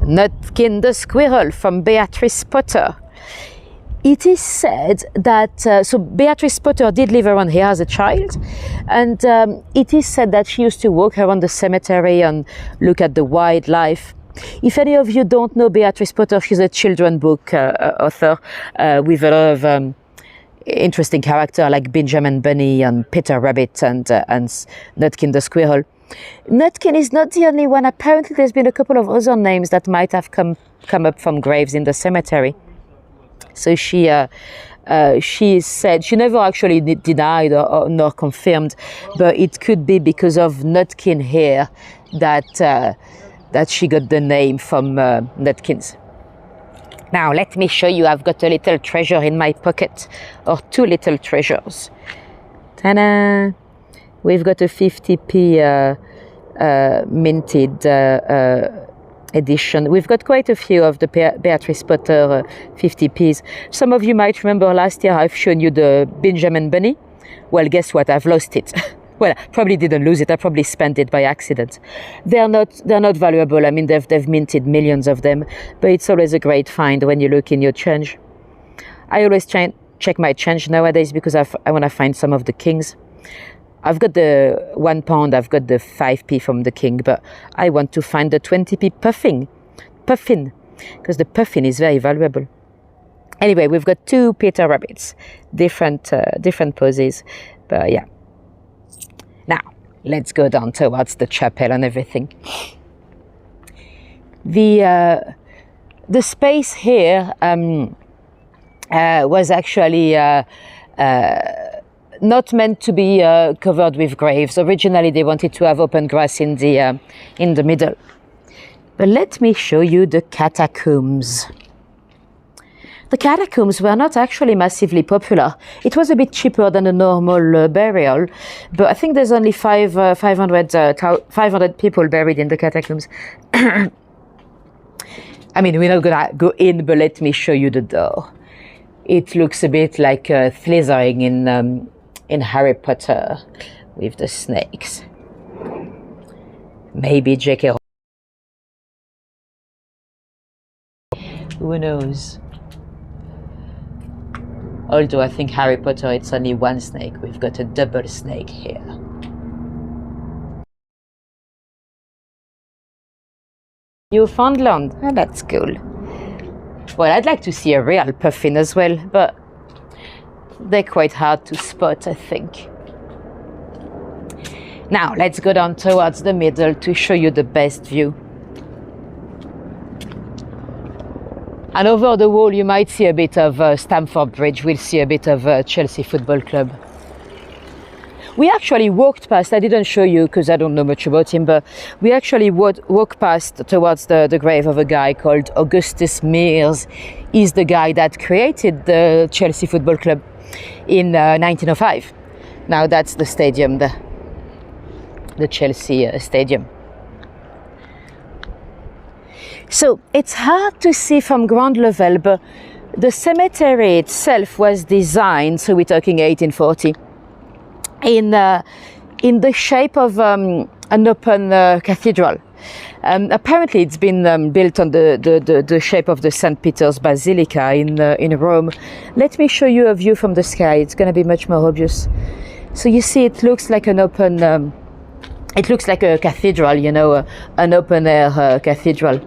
Nutkin the squirrel from Beatrice Potter. It is said that, so Beatrice Potter did live around here as a child, and it is said that she used to walk around the cemetery and look at the wildlife. If any of you don't know Beatrice Potter, she's a children's book author with a lot of interesting characters like Benjamin Bunny and Peter Rabbit and Nutkin the squirrel. Nutkin is not the only one. Apparently there's been a couple of other names that might have come up from graves in the cemetery. So she said, she never actually denied nor confirmed, but it could be because of Nutkin here that she got the name from Nutkins. Now let me show you, I've got a little treasure in my pocket, or two little treasures. Ta-da! We've got a 50p minted edition. We've got quite a few of the Beatrice Potter 50p's. Some of you might remember last year I've shown you the Benjamin Bunny. Well, guess what? I've lost it. Well, I probably didn't lose it. I probably spent it by accident. They're not valuable. I mean, they've minted millions of them, but it's always a great find when you look in your change. I always check my change nowadays because I want to find some of the kings. I've got the £1, I've got the 5p from the king, but I want to find the 20p puffin, because the puffin is very valuable. Anyway, we've got two Peter Rabbits, different poses, but yeah. Now, let's go down towards the chapel and everything. The space here was actually not meant to be covered with graves. Originally, they wanted to have open grass in the middle. But let me show you the catacombs. The catacombs were not actually massively popular. It was a bit cheaper than a normal burial, but I think there's only 500 people buried in the catacombs. I mean, we're not gonna go in, but let me show you the door. It looks a bit like Slytherin in Harry Potter with the snakes. Maybe J.K. Who knows? Although I think Harry Potter, it's only one snake. We've got a double snake here. Newfoundland. Oh, that's cool. Well, I'd like to see a real puffin as well, but they're quite hard to spot, I think. Now, let's go down towards the middle to show you the best view. And over the wall, you might see a bit of Stamford Bridge. We'll see a bit of Chelsea Football Club. We actually walked past, I didn't show you because I don't know much about him, but we actually walked past towards the grave of a guy called Augustus Mears. He's the guy that created the Chelsea Football Club in 1905. Now that's the stadium, the Chelsea Stadium. So it's hard to see from ground level, but the cemetery itself was designed, so we're talking 1840, in the shape of an open cathedral. Apparently it's been built on the shape of the St. Peter's Basilica in Rome. Let me show you a view from the sky. It's going to be much more obvious. So you see it looks like an open, it looks like a cathedral, you know, an open air cathedral.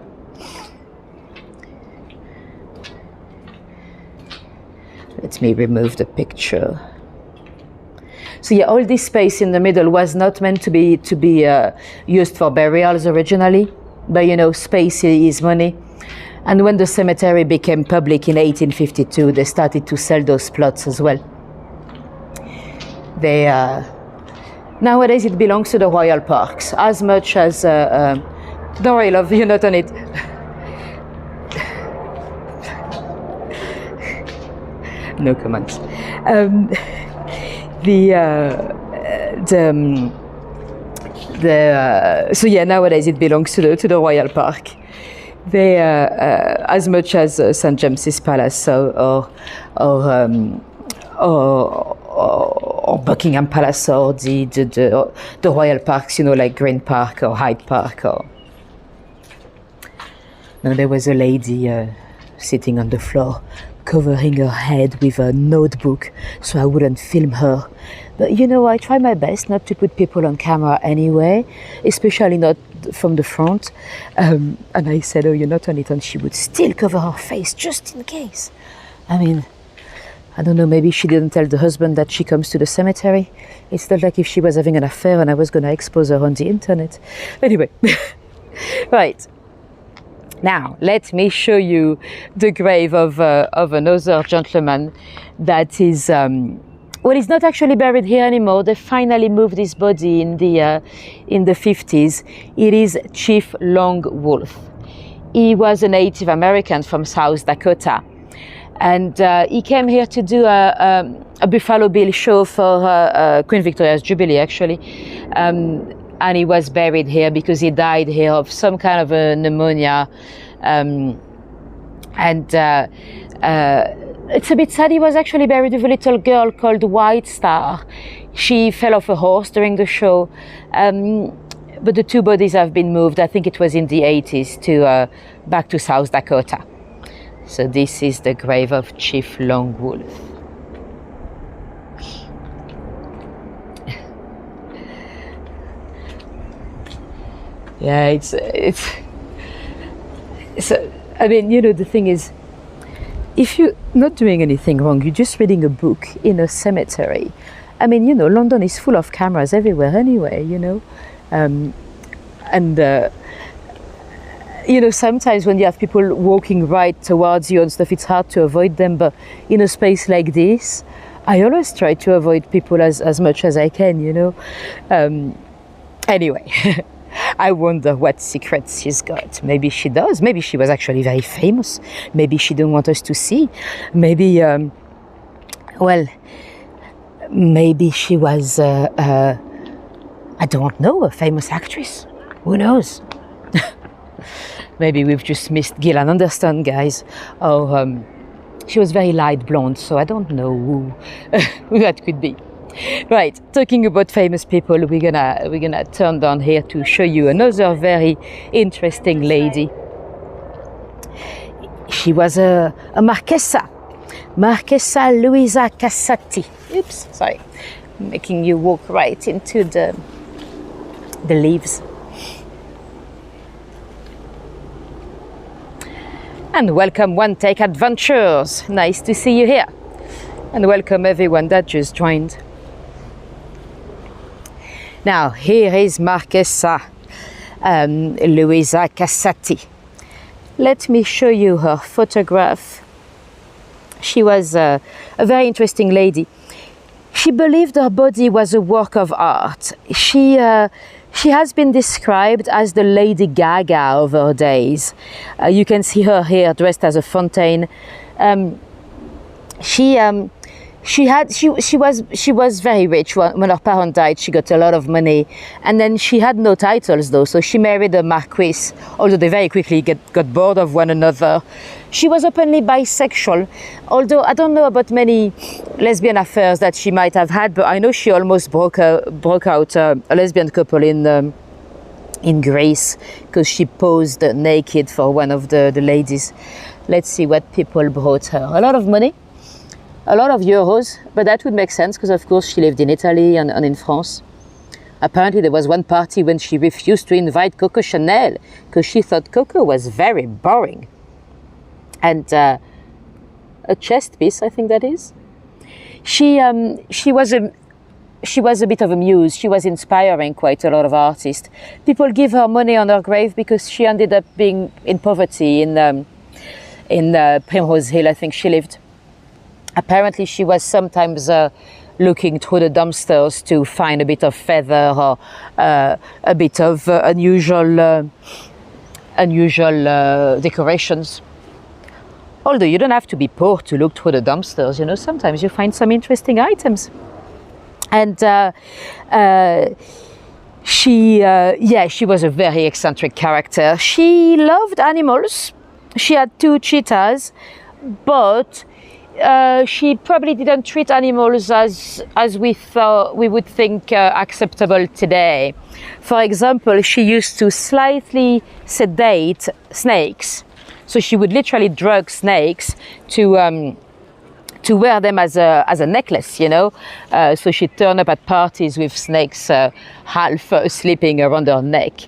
Let me remove the picture. So yeah, all this space in the middle was not meant to be used for burials originally, but you know, space is money. And when the cemetery became public in 1852, they started to sell those plots as well. They nowadays it belongs to the royal parks as much as. Don't worry, love, you're not on it. No comments. So yeah, nowadays it belongs to the royal park. They as much as St. James's Palace or Buckingham Palace or the royal parks, you know, like Green Park or Hyde Park. Or no, there was a lady sitting on the floor, covering her head with a notebook so I wouldn't film her. But you know, I try my best not to put people on camera anyway, especially not from the front. And I said, oh, you're not on it, and she would still cover her face just in case. I mean, I don't know, maybe she didn't tell the husband that she comes to the cemetery. It's not like if she was having an affair and I was going to expose her on the internet. Anyway, right. Now, let me show you the grave of another gentleman that is, well, he's not actually buried here anymore. They finally moved his body in the 50s. It is Chief Long Wolf. He was a Native American from South Dakota. And he came here to do a Buffalo Bill show for Queen Victoria's Jubilee, actually. And he was buried here because he died here of some kind of a pneumonia. It's a bit sad. He was actually buried with a little girl called White Star. She fell off a horse during the show. But the two bodies have been moved, I think it was in the 80s, to back to South Dakota. So this is the grave of Chief Long Wolf. Yeah, it's I mean, you know, the thing is, if you're not doing anything wrong, you're just reading a book in a cemetery. I mean, you know, London is full of cameras everywhere anyway, you know. You know, sometimes when you have people walking right towards you and stuff, it's hard to avoid them. But in a space like this, I always try to avoid people as much as I can, you know. Anyway. I wonder what secrets she's got. Maybe she does. Maybe she was actually very famous. Maybe she didn't want us to see. Maybe, well, maybe she was, I don't know, a famous actress. Who knows? Maybe we've just missed Gillian Anderson, guys. Or she was very light blonde, so I don't know who that could be. Right, talking about famous people, we're gonna turn down here to show you another very interesting lady. She was a Marchesa Luisa Casati. Oops, sorry, making you walk right into the leaves. And welcome One Take Adventures. Nice to see you here. And welcome everyone that just joined. Now, here is Marchesa Luisa Casati. Let me show you her photograph. She was a very interesting lady. She believed her body was a work of art. She has been described as the Lady Gaga of her days. You can see her here dressed as a fontaine. She was very rich. When her parents died, she got a lot of money, and then she had no titles though, so she married a marquis, although they very quickly got bored of one another. She was openly bisexual, although I don't know about many lesbian affairs that she might have had, but I know she almost broke out a lesbian couple in Greece because she posed naked for one of the ladies. Let's see what people brought her. A lot of money. A lot of euros, but that would make sense because of course she lived in Italy and in France. Apparently there was one party when she refused to invite Coco Chanel because she thought Coco was very boring. And a chest piece, I think that is. She was a bit of a muse. She was inspiring quite a lot of artists. People give her money on her grave because she ended up being in poverty in Primrose Hill, I think she lived. Apparently she was sometimes looking through the dumpsters to find a bit of feather or a bit of unusual decorations. Although you don't have to be poor to look through the dumpsters, you know, sometimes you find some interesting items. And she was a very eccentric character. She loved animals. She had 2 cheetahs, but she probably didn't treat animals as we would think acceptable today. For example, she used to slightly sedate snakes. So she would literally drug snakes to wear them as a necklace, you know. So she'd turn up at parties with snakes half sleeping around her neck.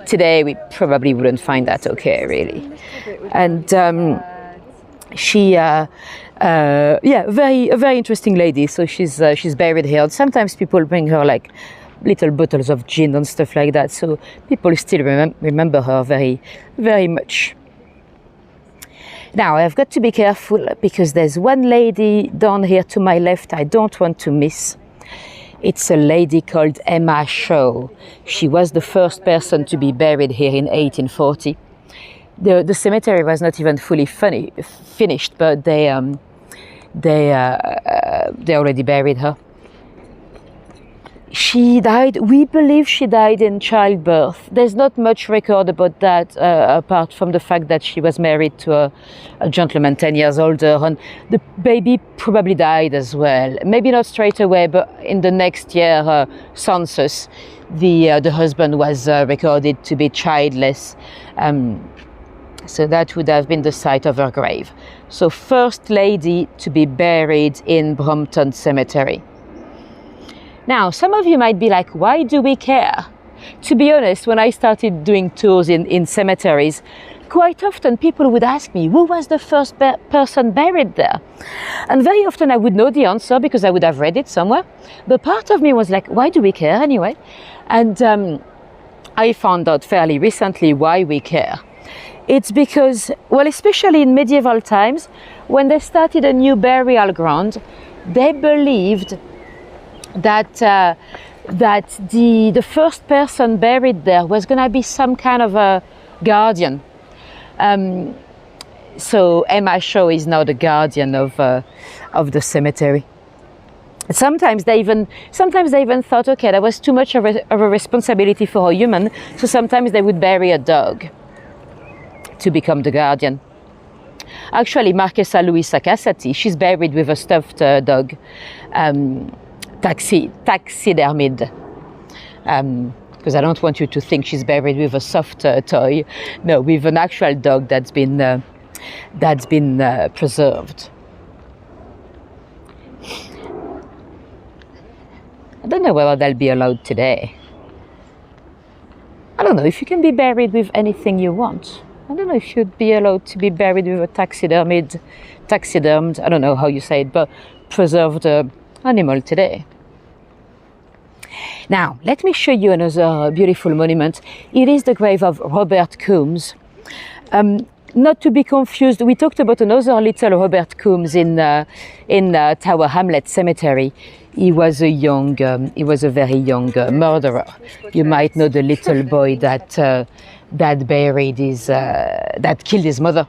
Today we probably wouldn't find that okay, really. And she, a very interesting lady. So she's buried here. Sometimes people bring her like little bottles of gin and stuff like that. So people still remember her very, very much. Now I've got to be careful because there's one lady down here to my left I don't want to miss. It's a lady called Emma Shaw. She was the first person to be buried here in 1840. The cemetery was not even fully finished, but they already buried her. She died, we believe she died in childbirth. There's not much record about that apart from the fact that she was married to a gentleman 10 years older, and the baby probably died as well. Maybe not straight away, but in the next year census, the husband was recorded to be childless. So that would have been the site of her grave. So first lady to be buried in Brompton Cemetery. Now, some of you might be like, why do we care? To be honest, when I started doing tours in cemeteries, quite often people would ask me, who was the first person buried there? And very often I would know the answer because I would have read it somewhere. But part of me was like, why do we care anyway? And I found out fairly recently why we care. It's because, well, especially in medieval times, when they started a new burial ground, they believed that the first person buried there was going to be some kind of a guardian. So Emma Shaw is now the guardian of the cemetery. Sometimes they even thought, okay, that was too much of a responsibility for a human, so sometimes they would bury a dog to become the guardian. Actually, Marquesa Luisa Casati, she's buried with a stuffed dog. Taxidermied, because I don't want you to think she's buried with a soft toy. No, with an actual dog that's been preserved. I don't know whether they'll be allowed today. I don't know if you can be buried with anything you want. I don't know if you'd be allowed to be buried with a taxidermed, I don't know how you say it, but preserved animal today. Now, let me show you another beautiful monument. It is the grave of Robert Coombs. Not to be confused, we talked about another little Robert Coombs in Tower Hamlet Cemetery. He was a very young murderer. You might know the little boy that killed his mother.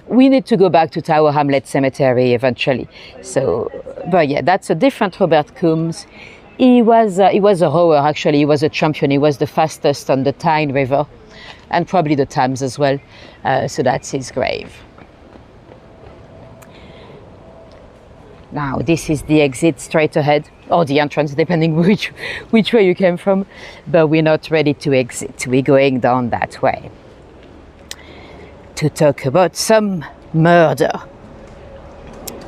We need to go back to Tower Hamlet Cemetery eventually. So, but yeah, that's a different Robert Coombs. He was a rower, actually. He was a champion. He was the fastest on the Tyne River, and probably the Thames as well. So that's his grave. Now this is the exit straight ahead, or the entrance, depending which way you came from. But we're not ready to exit. We're going down that way to talk about some murder.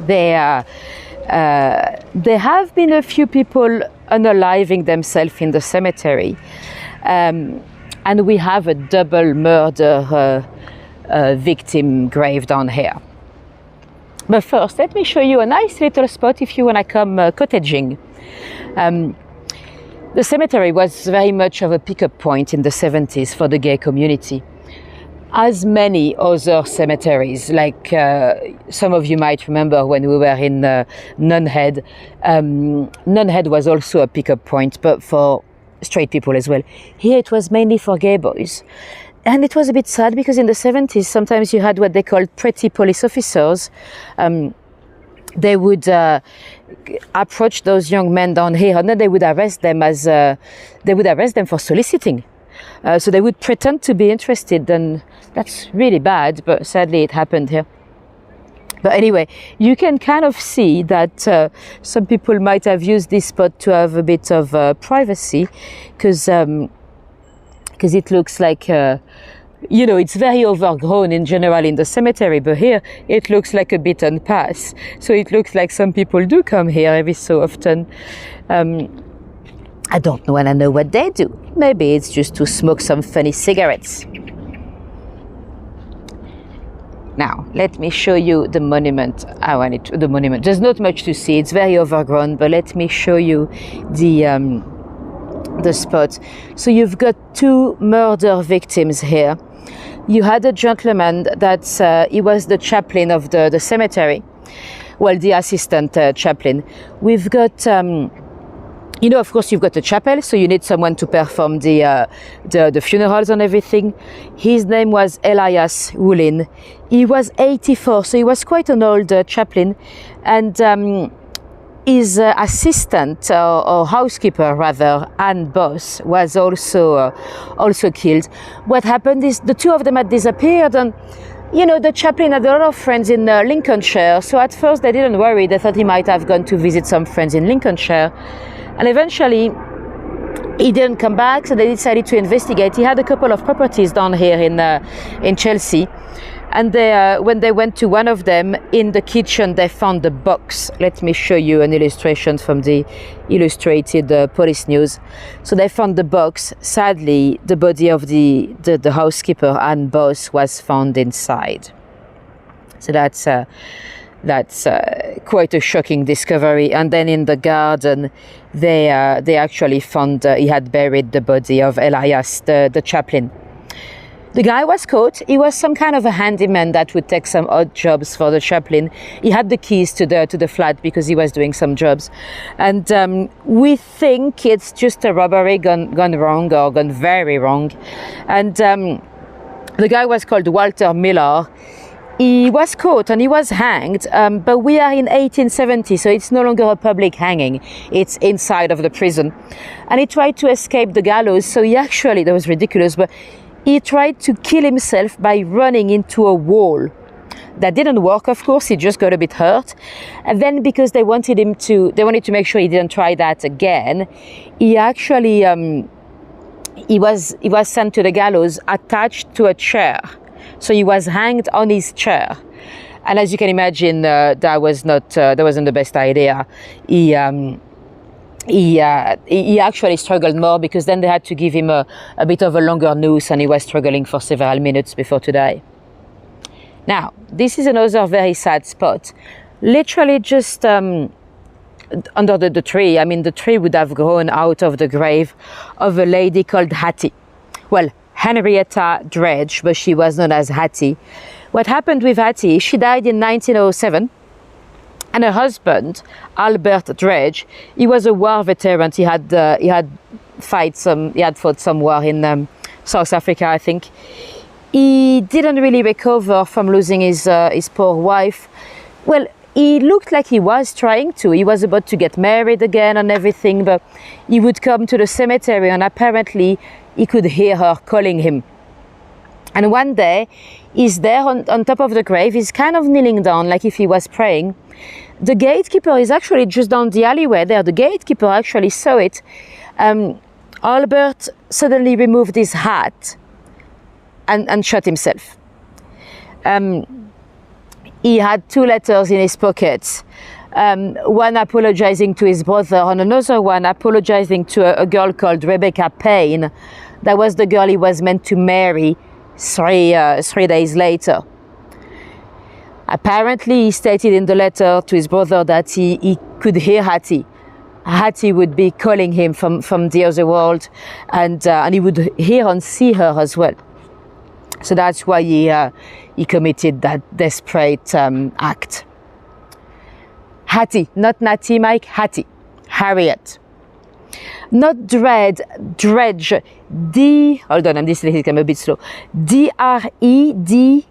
There have been a few people unaliving themselves in the cemetery, and we have a double murder victim grave down here. But first, let me show you a nice little spot if you want to come cottaging. The cemetery was very much of a pickup point in the 70s for the gay community. As many other cemeteries, like some of you might remember when we were in Nunhead. Nunhead was also a pickup point, but for straight people as well. Here it was mainly for gay boys. And it was a bit sad because in the 70s, sometimes you had what they called pretty police officers. They would approach those young men down here, and then they would arrest them for soliciting. So they would pretend to be interested, and that's really bad, but sadly it happened here. But anyway, you can kind of see that some people might have used this spot to have a bit of privacy, because it looks like, it's very overgrown in general in the cemetery, but here it looks like a bit unpassed. So it looks like some people do come here every so often. I don't know, and I know what they do. Maybe it's just to smoke some funny cigarettes. Now, let me show you the monument. The monument. There's not much to see. It's very overgrown, but let me show you the spot. So you've got two murder victims here. You had a gentleman he was the chaplain of the cemetery. Well, the assistant chaplain. We've got, of course, you've got a chapel, so you need someone to perform the funerals and everything. His name was Elias Woolin. He was 84, so he was quite an old chaplain, and his assistant or housekeeper rather, and boss, was also killed. What happened is the two of them had disappeared, and the chaplain had a lot of friends in Lincolnshire. So at first they didn't worry. They thought he might have gone to visit some friends in Lincolnshire, and eventually he didn't come back. So they decided to investigate. He had a couple of properties down here in Chelsea. And when they went to one of them, in the kitchen, they found a box. Let me show you an illustration from the Illustrated Police News. So they found the box. Sadly, the body of the housekeeper and boss was found inside. So that's quite a shocking discovery. And then in the garden, they actually found he had buried the body of Elias, the chaplain. The guy was caught. He was some kind of a handyman that would take some odd jobs for the chaplain. He had the keys to the flat because he was doing some jobs. And we think it's just a robbery gone wrong, or gone very wrong. And the guy was called Walter Miller. He was caught and he was hanged, but we are in 1870, so it's no longer a public hanging. It's inside of the prison. And he tried to escape the gallows, so that was ridiculous, but he tried to kill himself by running into a wall. That didn't work, of course. He just got a bit hurt. And then, because they wanted to make sure he didn't try that again, he actually he was sent to the gallows attached to a chair. So he was hanged on his chair. And as you can imagine, that wasn't the best idea. He actually struggled more, because then they had to give him a bit of a longer noose, and he was struggling for several minutes before to die. Now, this is another very sad spot. Literally just under the tree. I mean, the tree would have grown out of the grave of a lady called Hattie. Well, Henrietta Dredge, but she was known as Hattie. What happened with Hattie, she died in 1907, and her husband, Albert Dredge, he was a war veteran. He had fought some war in South Africa, I think. He didn't really recover from losing his poor wife. Well, he looked like he was trying to. He was about to get married again and everything, but he would come to the cemetery and apparently he could hear her calling him. And one day, he's there on top of the grave. He's kind of kneeling down like if he was praying. The gatekeeper is actually just down the alleyway there. The gatekeeper actually saw it. Albert suddenly removed his hat and shot himself. He had 2 letters in his pocket, one apologizing to his brother and another one apologizing to a girl called Rebecca Payne. That was the girl he was meant to marry 3 days later. Apparently, he stated in the letter to his brother that he could hear Hattie. Hattie would be calling him from the other world, and he would hear and see her as well. So that's why he committed that desperate act. Hattie, not Natty, Mike, Hattie, Harriet. Not Dredge, hold on, I'm a bit slow. Dredge,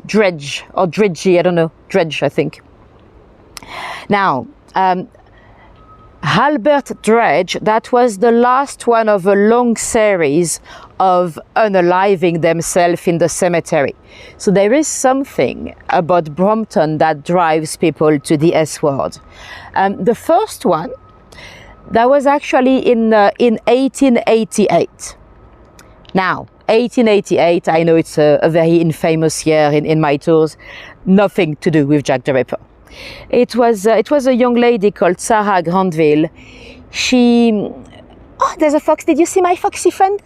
Dredge, or Dredgy, I don't know, Dredge, I think. Now, Albert Dredge, that was the last one of a long series of unaliving themselves in the cemetery. So there is something about Brompton that drives people to the S word. The first one, that was actually in 1888. Now, 1888, I know it's a very infamous year in my tours, nothing to do with Jack the Ripper. It was a young lady called Sarah Granville. Oh, there's a fox. Did you see my foxy friend?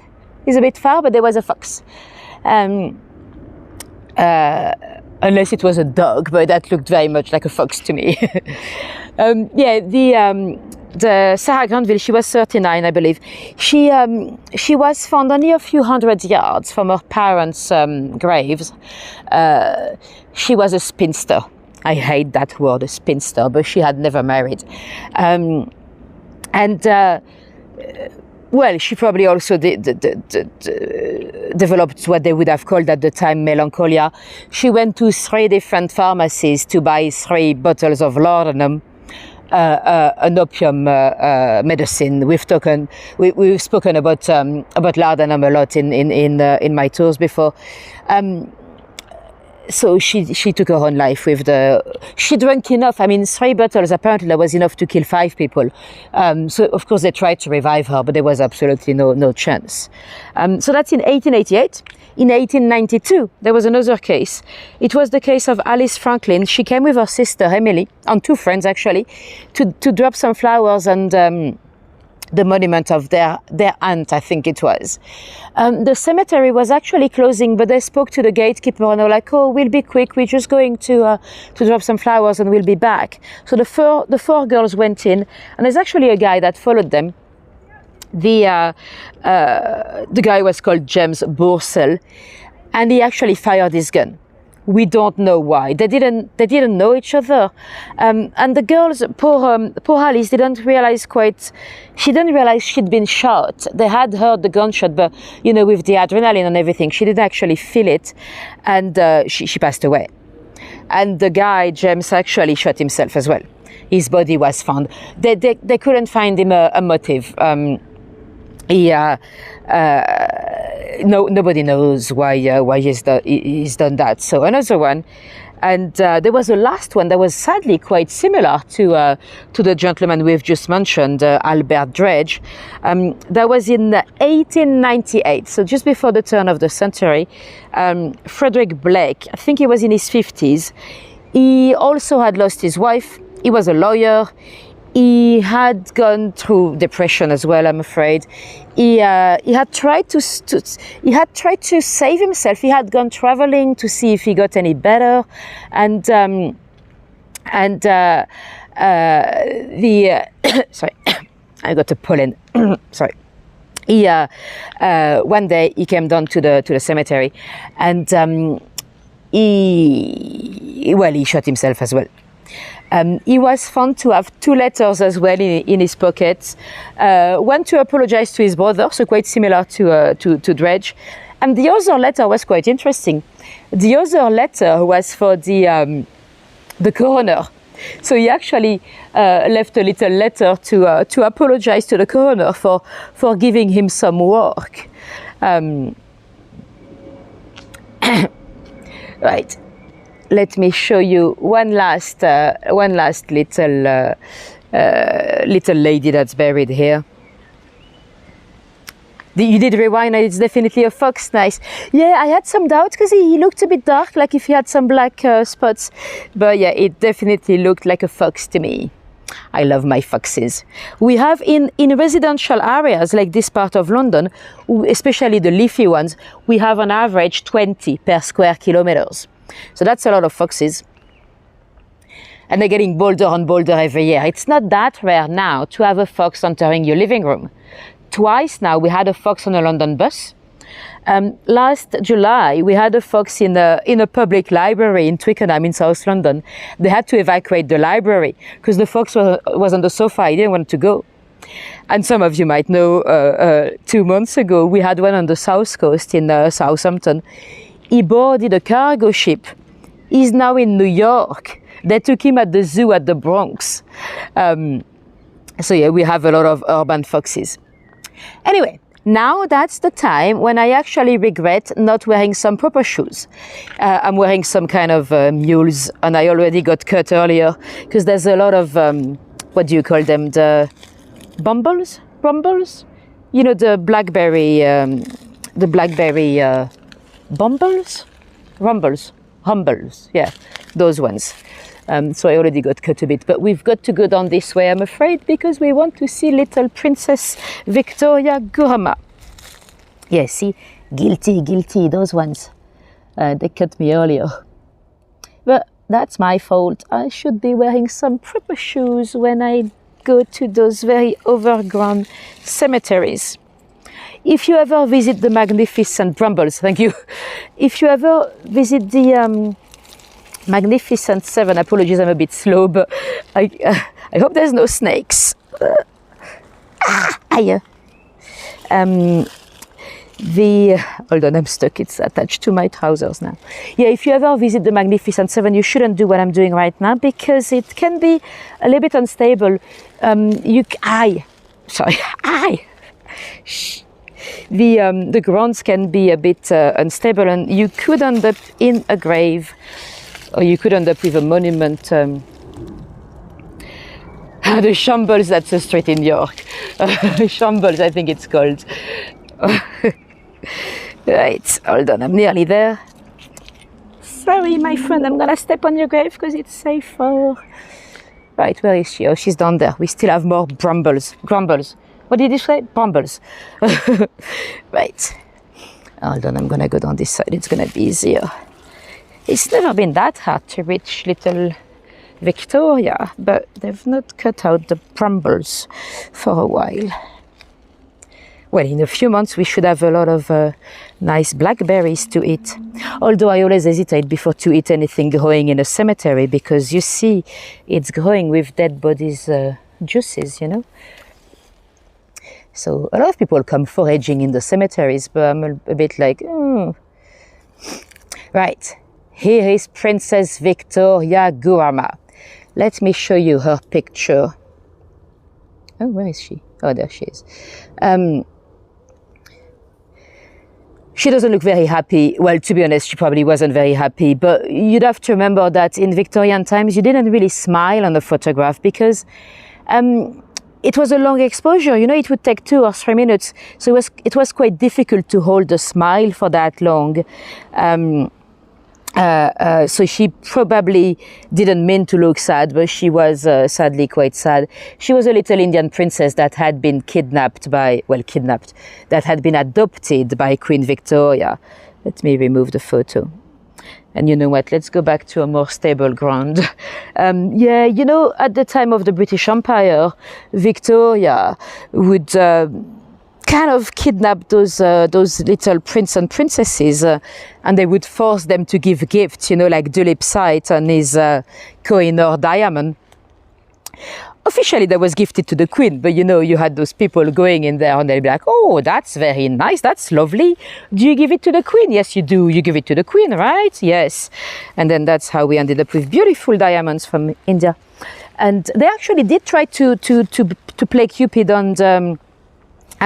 He's a bit far, but there was a fox. Unless it was a dog, but that looked very much like a fox to me. The Sarah Granville, she was 39, I believe. She was found only a few hundred yards from her parents' graves. She was a spinster. I hate that word, a spinster, but she had never married. Well, she probably also developed what they would have called at the time melancholia. She went to 3 different pharmacies to buy 3 bottles of laudanum, an opium medicine. We've spoken about laudanum a lot in my tours before. So she took her own life with she drank enough. I mean, 3 bottles, apparently that was enough to kill 5 people. So of course they tried to revive her, but there was absolutely no chance. So that's in 1888. In 1892, there was another case. It was the case of Alice Franklin. She came with her sister, Emily, and 2 friends actually, to drop some flowers and the monument of their aunt, I think it was. The cemetery was actually closing, but they spoke to the gatekeeper and they were like, "Oh, we'll be quick. We're just going to drop some flowers and we'll be back." So the 4 girls went in, and there's actually a guy that followed them. The guy was called James Boursell, and he actually fired his gun. We don't know why. They didn't know each other, and the girls, poor Alice, didn't realize she'd been shot. They had heard the gunshot, but with the adrenaline and everything, she didn't actually feel it, and she passed away. And the guy James actually shot himself as well. His body was found. They couldn't find him a motive. Nobody knows why he's done that. So another one, and there was a last one that was sadly quite similar to the gentleman we've just mentioned, Albert Dredge. That was in 1898, so just before the turn of the century. Frederick Blake, I think he was in his 50s. He also had lost his wife. He was a lawyer. He had gone through depression as well, I'm afraid. He had tried to save himself. He had gone traveling to see if he got any better, and sorry, I got a pollen. Sorry. One day he came down to the cemetery, and he shot himself as well. He was found to have 2 letters as well in his pockets. One to apologize to his brother, so quite similar to Dredge. And the other letter was quite interesting. The other letter was for the coroner. So he actually left a little letter to apologize to the coroner for giving him some work. Right. Let me show you one last little lady that's buried here. You did rewind, and it's definitely a fox. Nice. Yeah, I had some doubt because he looked a bit dark, like if he had some black spots. But yeah, it definitely looked like a fox to me. I love my foxes. We have in residential areas like this part of London, especially the leafy ones, we have on average 20 per square kilometers. So that's a lot of foxes. And they're getting bolder and bolder every year. It's not that rare now to have a fox entering your living room. Twice now we had a fox on a London bus. Last July we had a fox in a public library in Twickenham in South London. They had to evacuate the library because the fox was on the sofa. He didn't want to go. And some of you might know 2 months ago we had one on the south coast in Southampton. He boarded a cargo ship. He's now in New York. They took him at the zoo at the Bronx. So yeah, we have a lot of urban foxes. Anyway, now that's the time when I actually regret not wearing some proper shoes. I'm wearing some kind of mules, and I already got cut earlier because there's a lot of, what do you call them, the bumbles? You know, the blackberry bumbles? Humbles, yeah, those ones. So I already got cut a bit, but we've got to go down this way, I'm afraid, because we want to see little Princess Victoria Gurama. Yeah, see, guilty, those ones. They cut me earlier. But that's my fault. I should be wearing some proper shoes when I go to those very overgrown cemeteries. If you ever visit the magnificent Brambles, thank you. If you ever visit the Magnificent 7, apologies, I'm a bit slow, but I hope there's no snakes. Hold on, I'm stuck, it's attached to my trousers now. Yeah, if you ever visit the Magnificent 7, you shouldn't do what I'm doing right now because it can be a little bit unstable. The grounds can be a bit unstable, and you could end up in a grave, or you could end up with a monument. The Shambles, that's a street in York. Shambles, I think it's called. Right, hold on, I'm nearly there. Sorry, my friend, I'm gonna step on your grave because it's safer. Right, where is she? Oh, she's down there. We still have more grumbles. What did you say? Brambles. Right. Hold on, I'm gonna go down this side. It's gonna be easier. It's never been that hard to reach little Victoria, but they've not cut out the brambles for a while. Well, in a few months we should have a lot of nice blackberries to eat. Although I always hesitate before to eat anything growing in a cemetery because you see, it's growing with dead bodies' juices, you know. So a lot of people come foraging in the cemeteries, but I'm a bit like, Right, here is Princess Victoria Gurama. Let me show you her picture. Oh, where is she? Oh, there she is. She doesn't look very happy. Well, to be honest, she probably wasn't very happy, but you'd have to remember that in Victorian times, you didn't really smile on the photograph because it was a long exposure, you know, it would take 2 or 3 minutes. So it was quite difficult to hold a smile for that long. So she probably didn't mean to look sad, but she was sadly quite sad. She was a little Indian princess that had been that had been adopted by Queen Victoria. Let me remove the photo. And you know what, let's go back to a more stable ground. Yeah, you know, at the time of the British Empire, Victoria would kind kind of kidnap those little prince and princesses, and they would force them to give gifts, you know, like Dulipsite and his Kohinoor diamond. Officially, that was gifted to the queen, but you know, you had those people going in there and they'll be like, oh, that's very nice, that's lovely. Do you give it to the queen? Yes, you do. You give it to the queen, right? Yes. And then that's how we ended up with beautiful diamonds from India. And they actually did try to play Cupid and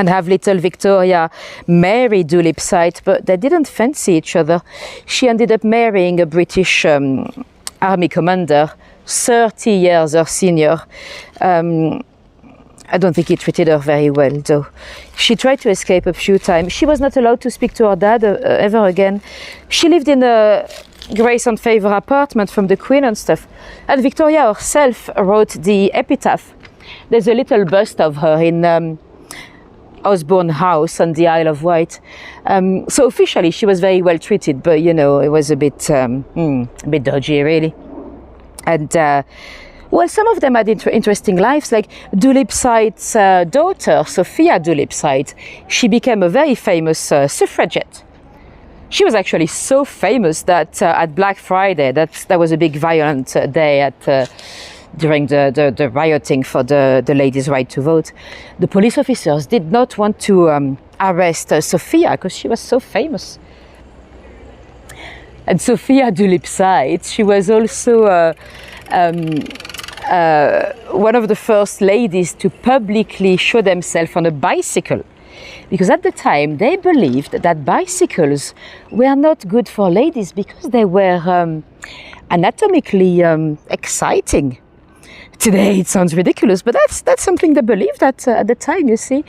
have little Victoria marry Dulipsite, but they didn't fancy each other. She ended up marrying a British army commander, 30 years her senior. I don't think he treated her very well, though. She tried to escape a few times. She was not allowed to speak to her dad ever again. She lived in a grace and favor apartment from the queen and stuff. And Victoria herself wrote the epitaph. There's a little bust of her in Osborne House on the Isle of Wight. So officially she was very well treated, but you know, it was a bit dodgy, really. And well, some of them had interesting lives, like Dulipsite's daughter, Sophia Dulipsite. She became a very famous suffragette. She was actually so famous that at Black Friday, that was a big violent day during the rioting for the ladies' right to vote. The police officers did not want to arrest Sophia because she was so famous. And Sophia Dulipsite, she was also one of the first ladies to publicly show themselves on a bicycle. Because at the time, they believed that bicycles were not good for ladies because they were anatomically exciting. Today, it sounds ridiculous, but that's something they believed at the time, you see.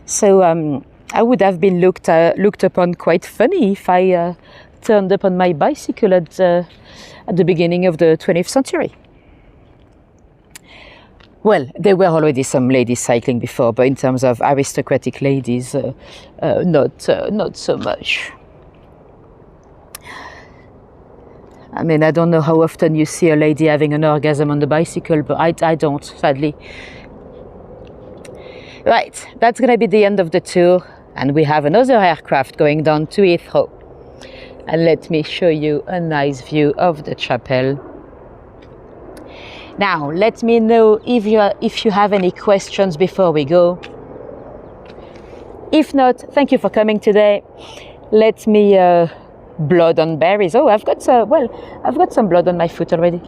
So I would have been looked upon quite funny if I turned up on my bicycle at the beginning of the 20th century. Well, there were already some ladies cycling before, but in terms of aristocratic ladies, not so much. I mean, I don't know how often you see a lady having an orgasm on the bicycle, but I don't, sadly. Right, that's going to be the end of the tour, and we have another aircraft going down to Heathrow. And let me show you a nice view of the chapel. Now, let me know if you have any questions before we go. If not, thank you for coming today. Let me blood on berries. Oh, I've got some blood on my foot already.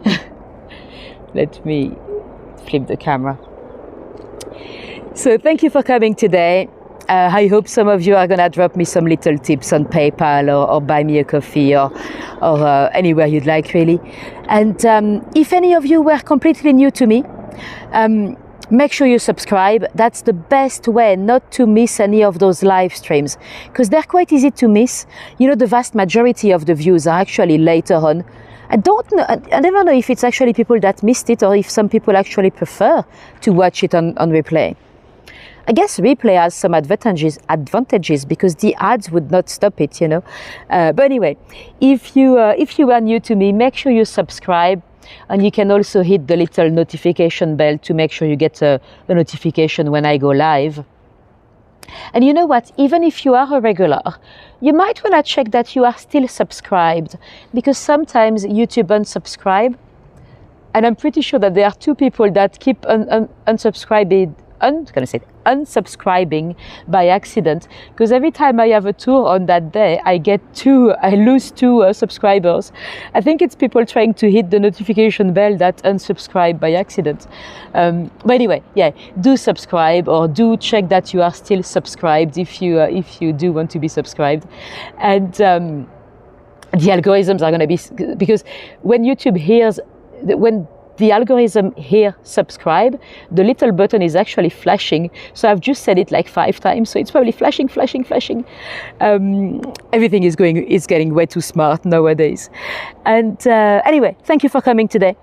Let me flip the camera. So thank you for coming today. I hope some of you are going to drop me some little tips on PayPal or buy me a coffee or anywhere you'd like, really. And if any of you were completely new to me, make sure you subscribe. That's the best way not to miss any of those live streams, because they're quite easy to miss. You know, the vast majority of the views are actually later on. I don't know, I never know if it's actually people that missed it or if some people actually prefer to watch it on replay. I guess replay has some advantages because the ads would not stop it, you know. But anyway, if you are new to me, make sure you subscribe, and you can also hit the little notification bell to make sure you get a notification when I go live. And you know what? Even if you are a regular, you might want to check that you are still subscribed, because sometimes YouTube unsubscribe, and I'm pretty sure that there are two people that keep unsubscribing by accident, because every time I have a tour on that day, I lose two subscribers. I think it's people trying to hit the notification bell that unsubscribe by accident. But anyway, yeah, do subscribe, or do check that you are still subscribed if you do want to be subscribed. And the algorithms are going to be, because when YouTube hears, when the algorithm here subscribe, the little button is actually flashing. So I've just said it like 5 times. So it's probably flashing. Everything is getting way too smart nowadays. And anyway, thank you for coming today.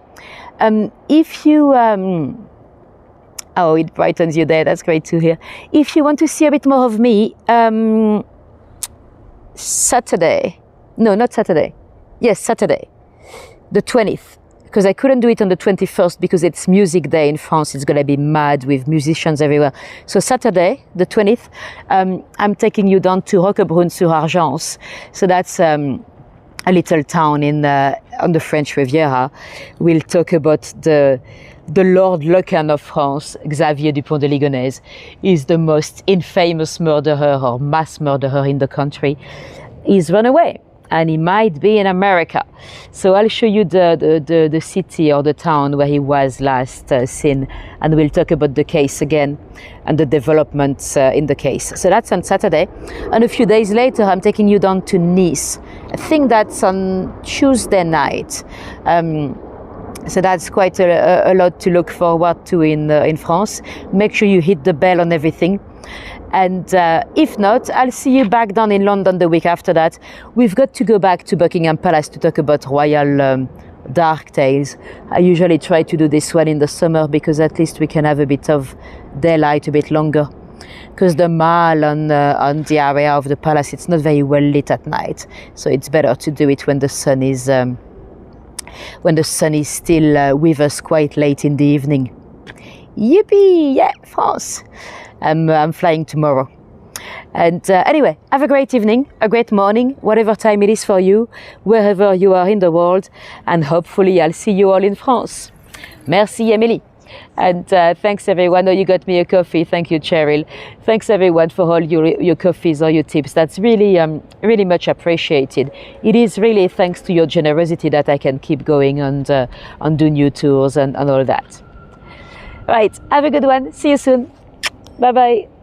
If you, oh, it brightens your day. That's great to hear. If you want to see a bit more of me, Saturday, the 20th, because I couldn't do it on the 21st because it's music day in France. It's going to be mad with musicians everywhere. So Saturday, the 20th, I'm taking you down to Roquebrune-sur-Argence. So that's a little town on the French Riviera. We'll talk about the Lord Lequin of France, Xavier Dupont de Ligonnès, is the most infamous murderer or mass murderer in the country. He's run away and he might be in America. So I'll show you the city or the town where he was last seen, and we'll talk about the case again and the developments in the case. So that's on Saturday. And a few days later, I'm taking you down to Nice. I think that's on Tuesday night. So that's quite a lot to look forward to in France. Make sure you hit the bell on everything. And if not, I'll see you back down in London the week after that. We've got to go back to Buckingham Palace to talk about royal dark tales. I usually try to do this one in the summer because at least we can have a bit of daylight a bit longer. Because the mall on the area of the palace, it's not very well lit at night. So it's better to do it when the sun is still with us quite late in the evening. Yippee! Yeah, France! I'm flying tomorrow. And anyway, have a great evening, a great morning, whatever time it is for you, wherever you are in the world, and hopefully I'll see you all in France. Merci, Emily. And thanks everyone. Oh, you got me a coffee. Thank you, Cheryl. Thanks everyone for all your coffees or your tips. That's really, really much appreciated. It is really thanks to your generosity that I can keep going and do new tours and all that. Right. Have a good one. See you soon. Bye-bye.